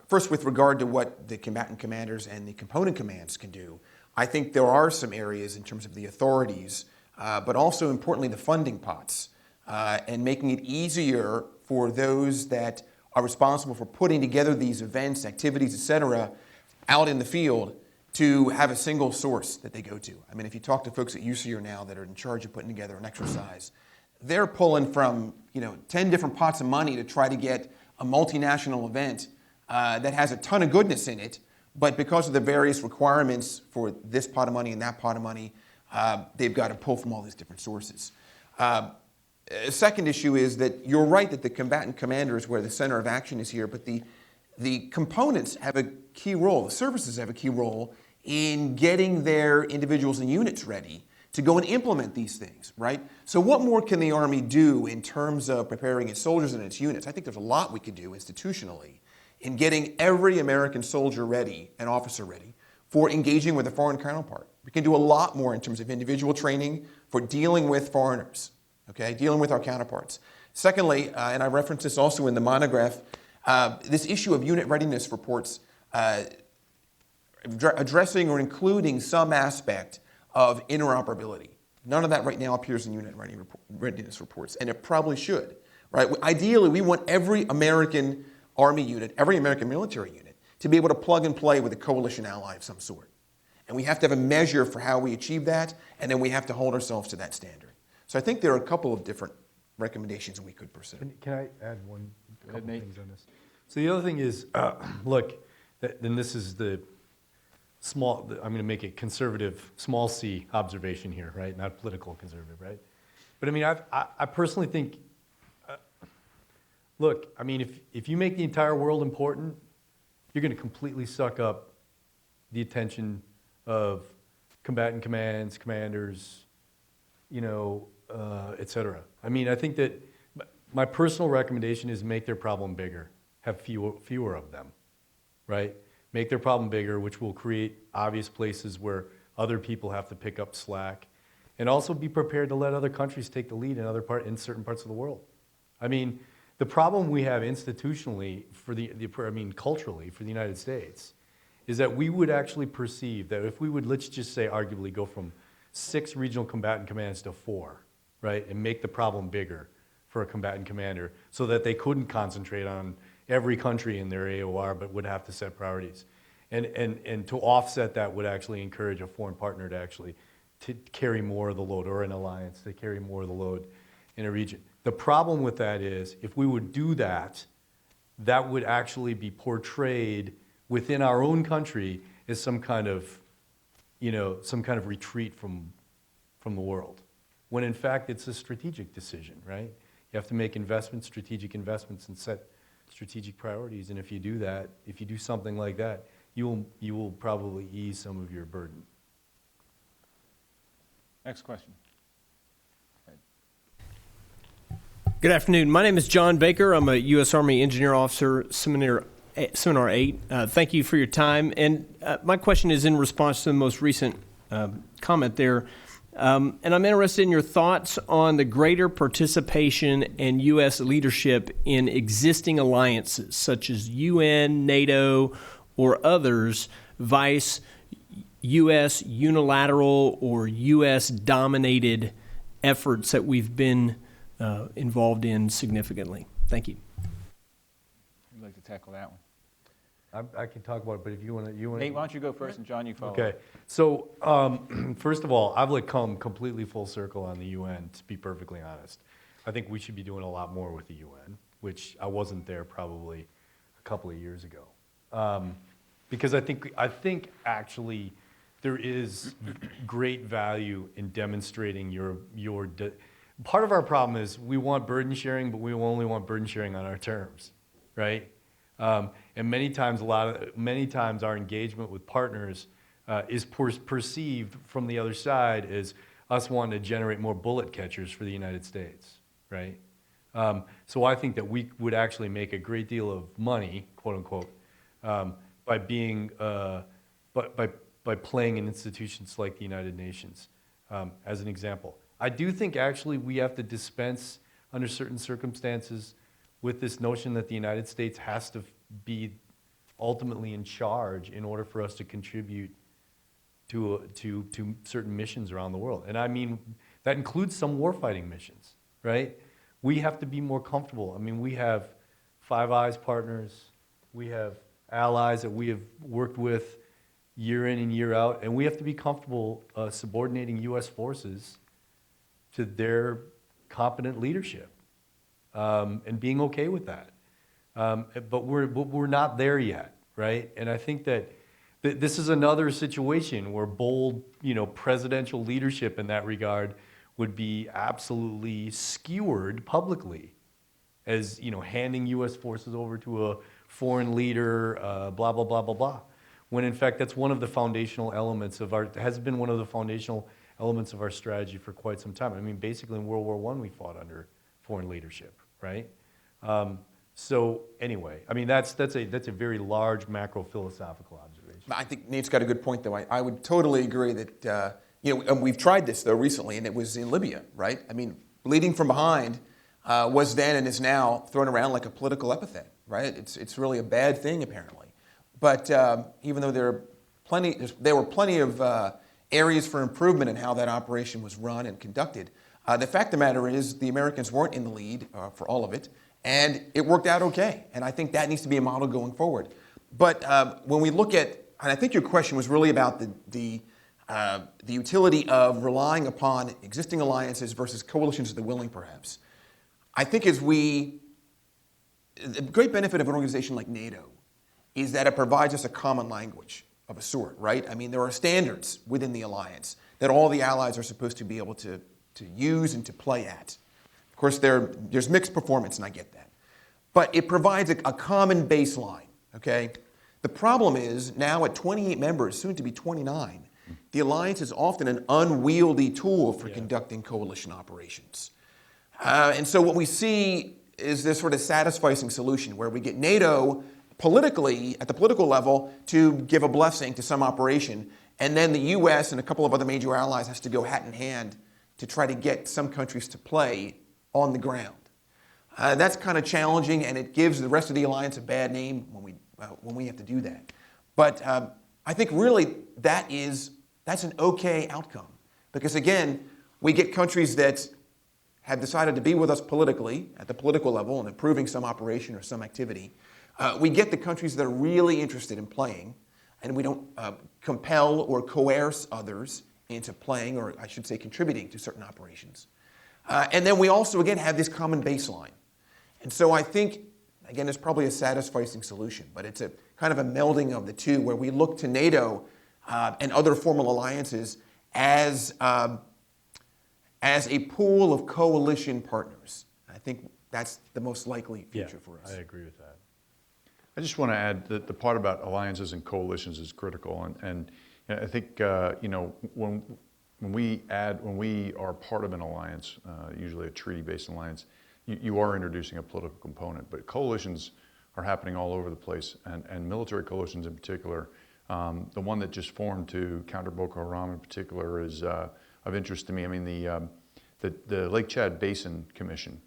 Speaker 2: First, with regard to what the combatant commanders and the component commands can do, I think there are some areas in terms of the authorities, but also importantly the funding pots, and making it easier for those that are responsible for putting together these events, activities, et cetera, out in the field, to have a single source that they go to. I mean, if you talk to folks at UCR now that are in charge of putting together an exercise, they're pulling from 10 different pots of money to try to get a multinational event that has a ton of goodness in it, but because of the various requirements for this pot of money and that pot of money, they've got to pull from all these different sources. A second issue is that you're right that the combatant commander is where the center of action is here, but the components have a key role, the services have a key role in getting their individuals and units ready to go and implement these things, right? So what more can the Army do in terms of preparing its soldiers and its units? I think there's a lot we could do institutionally in getting every American soldier ready and officer ready for engaging with a foreign counterpart. We can do a lot more in terms of individual training for dealing with foreigners, okay, dealing with our counterparts. Secondly, and I referenced this also in the monograph, this issue of unit readiness reports addressing or including some aspect of interoperability. None of that right now appears in unit readiness reports, and it probably should, right? Ideally, we want every American Army unit, every American military unit, to be able to plug and play with a coalition ally of some sort. And we have to have a measure for how we achieve that, and then we have to hold ourselves to that standard. So I think there are a couple of different recommendations we could pursue.
Speaker 4: Can I add one couple
Speaker 1: Nate.
Speaker 4: things on this? So the other thing is, look, then this is the small, I'm going to make it conservative, small c observation here, right? Not political conservative, right? But I mean, I personally think, look, I mean, if you make the entire world important, you're going to completely suck up the attention of combatant commands, commanders, et cetera. I mean, I think that my personal recommendation is make their problem bigger, have fewer of them, right? Make their problem bigger, which will create obvious places where other people have to pick up slack, and also be prepared to let other countries take the lead in certain parts of the world. I mean, the problem we have institutionally culturally for the United States is that we would actually perceive that if we would, let's just say arguably go from 6 regional combatant commands to 4, right, and make the problem bigger for a combatant commander so that they couldn't concentrate on every country in their AOR but would have to set priorities. And to offset that would actually encourage a foreign partner to carry more of the load, or an alliance to carry more of the load in a region. The problem with that is if we would do that, that would actually be portrayed within our own country as some kind of retreat from the world, when in fact it's a strategic decision, right? You have to make strategic investments, and set strategic priorities. And if you do that, if you do something like that, you will probably ease some of your burden.
Speaker 1: Next question.
Speaker 7: Good afternoon. My name is John Baker. I'm a U.S. Army Engineer Officer, Seminar 8. Thank you for your time. And my question is in response to the most recent comment there. And I'm interested in your thoughts on the greater participation and U.S. leadership in existing alliances, such as UN, NATO, or others, vice U.S. unilateral or U.S.-dominated efforts that we've been involved in significantly. Thank you.
Speaker 1: I'd like to tackle that one.
Speaker 4: I can talk about it, but if you want to...
Speaker 1: Nate, why don't you go first, and John, you follow.
Speaker 4: Okay. So, first of all, I've come completely full circle on the UN, to be perfectly honest. I think we should be doing a lot more with the UN, which I wasn't there probably a couple of years ago. Because I think actually there is great value in demonstrating part of our problem is we want burden sharing, but we only want burden sharing on our terms, right? And many times our engagement with partners is perceived from the other side as us wanting to generate more bullet catchers for the United States, right? So I think that we would actually make a great deal of money, quote unquote, by being, by playing in institutions like the United Nations, as an example. I do think actually we have to dispense under certain circumstances with this notion that the United States has to be ultimately in charge in order for us to contribute to certain missions around the world. And I mean, that includes some warfighting missions, right? We have to be more comfortable. I mean, we have Five Eyes partners, we have allies that we have worked with year in and year out, and we have to be comfortable subordinating U.S. forces to their competent leadership, and being okay with that. But we're not there yet, right? And I think that this is another situation where bold, presidential leadership in that regard would be absolutely skewered publicly as, handing U.S. forces over to a foreign leader, blah, blah, blah, blah, blah. When in fact, that's one of the foundational elements has been one of the foundational elements of our strategy for quite some time. I mean, basically in World War I, we fought under foreign leadership, right? So anyway, I mean, that's a very large macro philosophical observation.
Speaker 2: I think Nate's got a good point, though. I would totally agree that, and we've tried this, though, recently, and it was in Libya, right? I mean, leading from behind was then and is now thrown around like a political epithet, right? It's really a bad thing, apparently. But even though there were plenty of areas for improvement in how that operation was run and conducted, the fact of the matter is the Americans weren't in the lead for all of it, and it worked out okay. And I think that needs to be a model going forward. But when we look at, and I think your question was really about the utility of relying upon existing alliances versus coalitions of the willing, perhaps. I think the great benefit of an organization like NATO is that it provides us a common language of a sort, right? I mean, there are standards within the alliance that all the allies are supposed to be able to use and to play at. Of course, there's mixed performance, and I get that. But it provides a common baseline, okay? The problem is now at 28 members, soon to be 29, the alliance is often an unwieldy tool for conducting coalition operations. And so what we see is this sort of satisficing solution where we get NATO politically, at the political level, to give a blessing to some operation, and then the U.S. and a couple of other major allies has to go hat in hand to try to get some countries to play on the ground. That's kind of challenging, and it gives the rest of the alliance a bad name when we have to do that. But I think really that's an okay outcome, because again, we get countries that have decided to be with us politically at the political level and approving some operation or some activity. We get the countries that are really interested in playing, and we don't compel or coerce others into playing, or I should say contributing to certain operations. And then we also, again, have this common baseline. And so I think, again, there's probably a satisficing solution, but it's a kind of a melding of the two where we look to NATO and other formal alliances as a pool of coalition partners. I think that's the most likely future for us.
Speaker 4: I agree with that.
Speaker 3: I just want to add that the part about alliances and coalitions is critical, and I think when we are part of an alliance, usually a treaty-based alliance, you are introducing a political component. But coalitions are happening all over the place, and military coalitions in particular. The one that just formed to counter Boko Haram in particular is of interest to me. I mean, the Lake Chad Basin Commission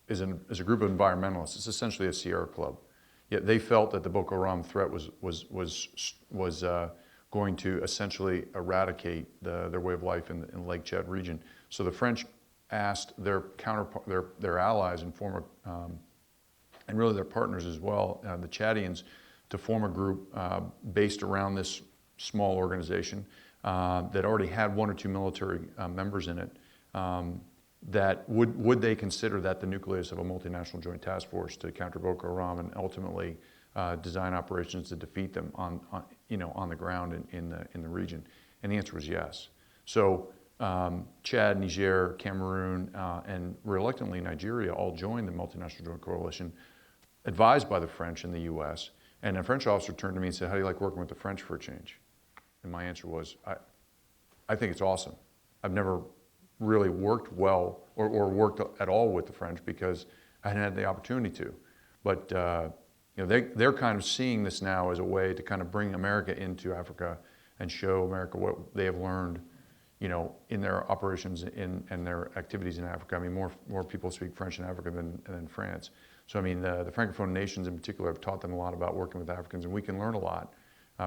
Speaker 3: is a group of environmentalists. It's essentially a Sierra Club. Yet they felt that the Boko Haram threat was going to essentially eradicate their way of life in the Lake Chad region. So the French asked their allies and former and really their partners as well, the Chadians, to form a group based around this small organization that already had one or two military members in it. That would they consider that the nucleus of a multinational joint task force to counter Boko Haram and ultimately design operations to defeat them on the ground in the region? And the answer was yes. So Chad, Niger, Cameroon, and reluctantly Nigeria all joined the multinational joint coalition, advised by the French and the US. And a French officer turned to me and said, how do you like working with the French for a change? And my answer was, I think it's awesome. I've never really worked well or worked at all with the French because I hadn't had the opportunity to. But you know, they're kind of seeing this now as a way to kind of bring America into Africa and show America what they have learned, you know, in their operations and their activities in Africa. I mean, more people speak French in Africa than France. So I mean, the Francophone nations in particular have taught them a lot about working with Africans, and we can learn a lot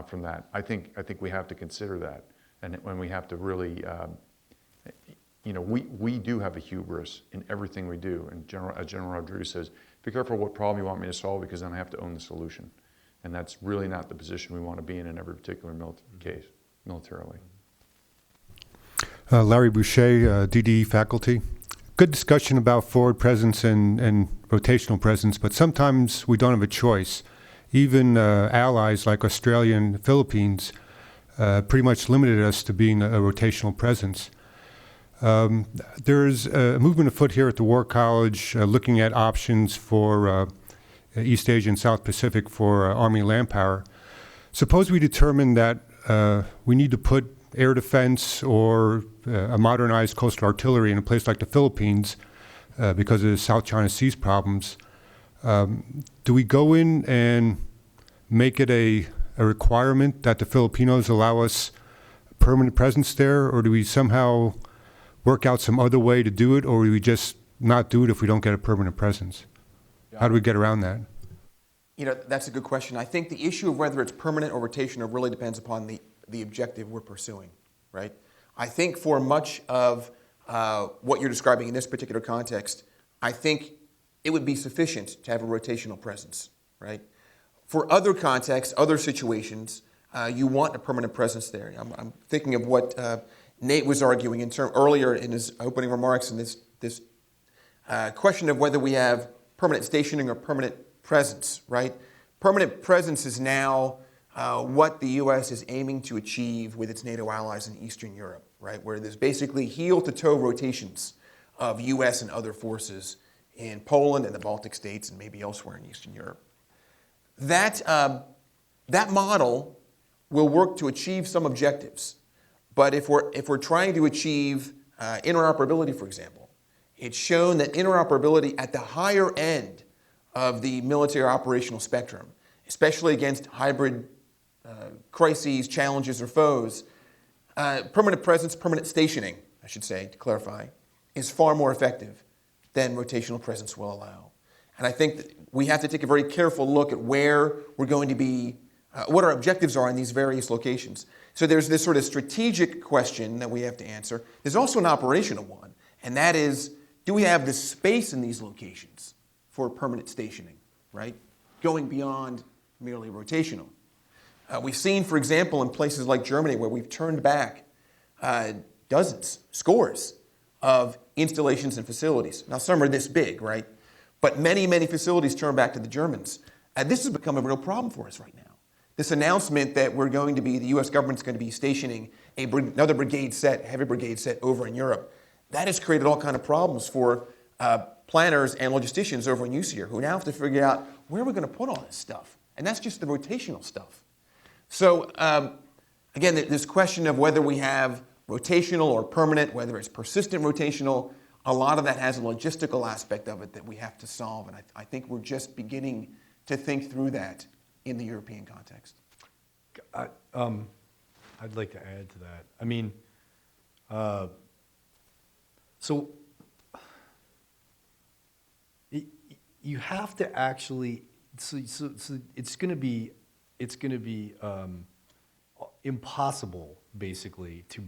Speaker 3: from that. I think we have to consider that, and when we have to really, you know, we do have a hubris in everything we do. And as General Rodriguez says, be careful what problem you want me to solve, because then I have to own the solution, and that's really not the position we want to be in every particular case, militarily.
Speaker 8: Larry Boucher, DDE faculty. Good discussion about forward presence and rotational presence, but sometimes we don't have a choice. Even allies like Australia and the Philippines pretty much limited us to being a rotational presence. There's a movement afoot here at the War College looking at options for East Asia and South Pacific for Army land power. Suppose we determine that we need to put air defense or a modernized coastal artillery in a place like the Philippines because of the South China Sea's problems. Do we go in and make it a requirement that the Filipinos allow us permanent presence there, or do we somehow work out some other way to do it, or do we just not do it if we don't get a permanent presence? How do we get around that?
Speaker 2: You know, that's a good question. I think the issue of whether it's permanent or rotational really depends upon the objective we're pursuing, right? I think for much of what you're describing in this particular context, I think it would be sufficient to have a rotational presence, right? For other contexts, other situations, you want a permanent presence there. I'm thinking of what Nate was arguing earlier in his opening remarks in this question of whether we have permanent stationing or permanent presence, right? Permanent presence is now what the U.S. is aiming to achieve with its NATO allies in Eastern Europe, right? Where there's basically heel-to-toe rotations of U.S. and other forces in Poland and the Baltic states and maybe elsewhere in Eastern Europe. That model will work to achieve some objectives, but if we're trying to achieve interoperability, for example, it's shown that interoperability at the higher end of the military operational spectrum, especially against hybrid crises, challenges, or foes, permanent presence, permanent stationing, I should say, to clarify, is far more effective than rotational presence will allow. And I think that we have to take a very careful look at where we're going to be, what our objectives are in these various locations. So there's this sort of strategic question that we have to answer. There's also an operational one, and that is, do we have the space in these locations for permanent stationing, right? Going beyond merely rotational. We've seen, for example, in places like Germany where we've turned back dozens, scores of installations and facilities. Now, some are this big, right? But many, many facilities turn back to the Germans. This has become a real problem for us right now. This announcement that the U.S. government's going to be stationing another brigade set, heavy brigade set over in Europe, that has created all kinds of problems for planners and logisticians over in USER who now have to figure out where we're going to put all this stuff. And that's just the rotational stuff. So, again, this question of whether we have rotational or permanent, whether it's persistent rotational, a lot of that has a logistical aspect of it that we have to solve. And I think we're just beginning to think through that in the European context.
Speaker 4: I'd like to add to that. I mean, so you have to actually. So it's going to be impossible, basically, to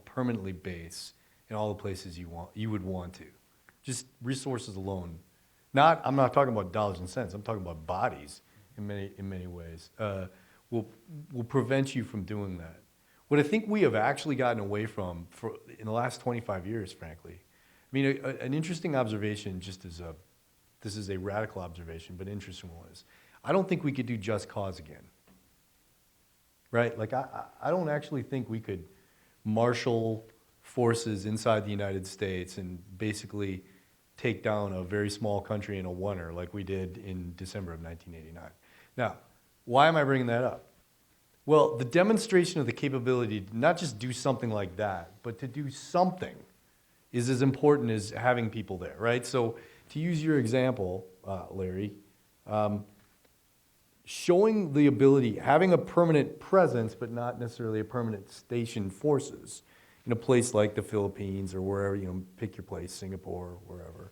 Speaker 4: permanently base in all the places you would want to. Just resources alone. I'm not talking about dollars and cents. I'm talking about bodies in many ways. Will prevent you from doing that. What I think we have actually gotten away from in the last 25 years, frankly. I mean, an interesting observation, this is a radical observation, but interesting one, is I don't think we could do just cause again. right? Like, I don't actually think we could marshal forces inside the United States and basically take down a very small country in a oneer like we did in December of 1989. Now, why am I bringing that up? Well, the demonstration of the capability to not just do something like that, but to do something is as important as having people there, right? So to use your example, Larry, showing the ability, having a permanent presence, but not necessarily a permanent station forces in a place like the Philippines or wherever, pick your place, Singapore, wherever.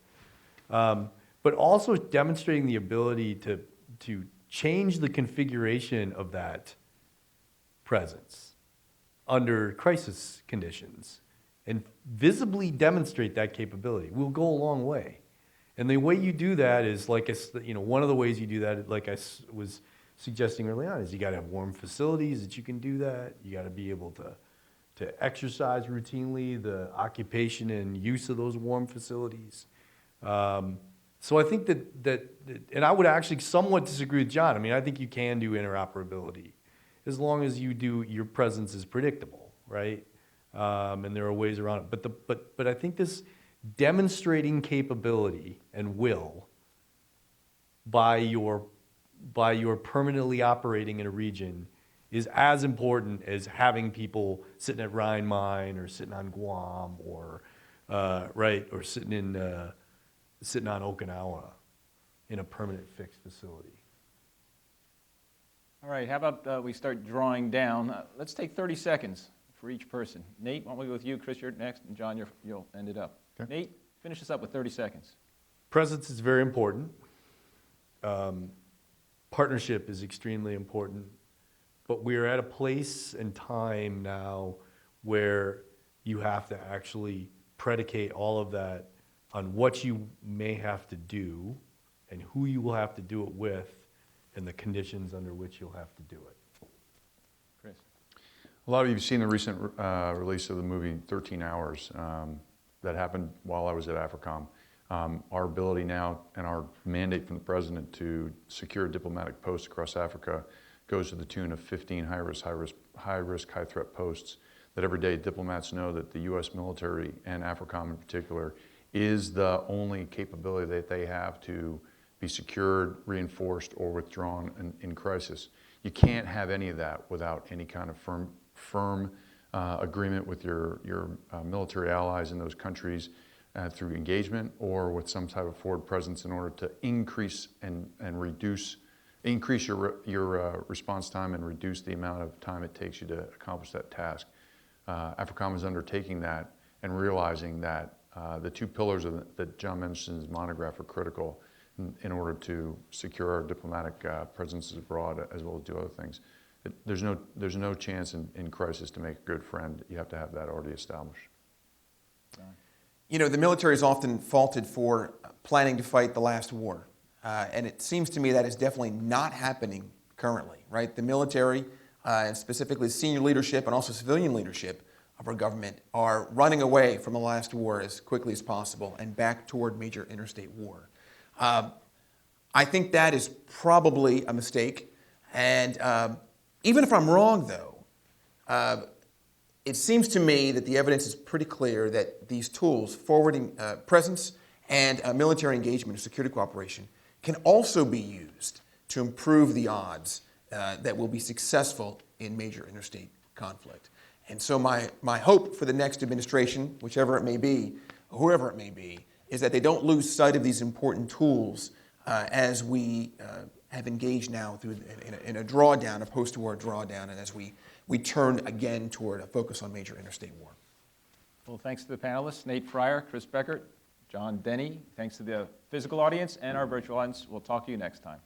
Speaker 4: But also demonstrating the ability to change the configuration of that presence under crisis conditions and visibly demonstrate that capability will go a long way. And the way you do that is one of the ways you do that, like I was suggesting early on, is you got to have warm facilities that you can do that. You got to be able to exercise routinely, the occupation and use of those warm facilities. So I think that, and I would actually somewhat disagree with John. I mean, I think you can do interoperability as long as your presence is predictable, right? And there are ways around it. But I think this demonstrating capability and will by your permanently operating in a region is as important as having people sitting at Rhine Mine or sitting on Guam or sitting on Okinawa in a permanent fixed facility.
Speaker 1: All right, how about we start drawing down? Let's take 30 seconds for each person. Nate, why don't we go with you? Chris, you're next, and John, you'll end it up. Okay. Nate, finish us up with 30 seconds.
Speaker 4: Presence is very important. Partnership is extremely important. But we're at a place and time now where you have to actually predicate all of that on what you may have to do and who you will have to do it with and the conditions under which you'll have to do it.
Speaker 1: Chris.
Speaker 3: A lot of you have seen the recent release of the movie 13 Hours that happened while I was at AFRICOM. Our ability now and our mandate from the President to secure diplomatic posts across Africa goes to the tune of 15 high-risk, high-threat posts that every day diplomats know that the U.S. military and AFRICOM in particular is the only capability that they have to be secured, reinforced, or withdrawn in crisis. You can't have any of that without any kind of firm agreement with your military allies in those countries through engagement or with some type of forward presence in order to increase your response time and reduce the amount of time it takes you to accomplish that task. AFRICOM is undertaking that and realizing that the two pillars that John mentioned in his monograph are critical in order to secure our diplomatic presences abroad as well as do other things. There's no chance in crisis to make a good friend. You have to have that already established.
Speaker 2: The military is often faulted for planning to fight the last war. And it seems to me that is definitely not happening currently, right? The military, and specifically senior leadership and also civilian leadership of our government, are running away from the last war as quickly as possible and back toward major interstate war. I think that is probably a mistake. And even if I'm wrong, though, it seems to me that the evidence is pretty clear that these tools, forwarding presence and military engagement or security cooperation, can also be used to improve the odds that we'll be successful in major interstate conflict. And so my hope for the next administration, whichever it may be, whoever it may be, is that they don't lose sight of these important tools as we have engaged now in a drawdown, a post-war drawdown, and as we turn again toward a focus on major interstate war.
Speaker 1: Well, thanks to the panelists, Nate Fryer, Chris Beckert, John Deni. Thanks to the physical audience and our virtual audience. We'll talk to you next time.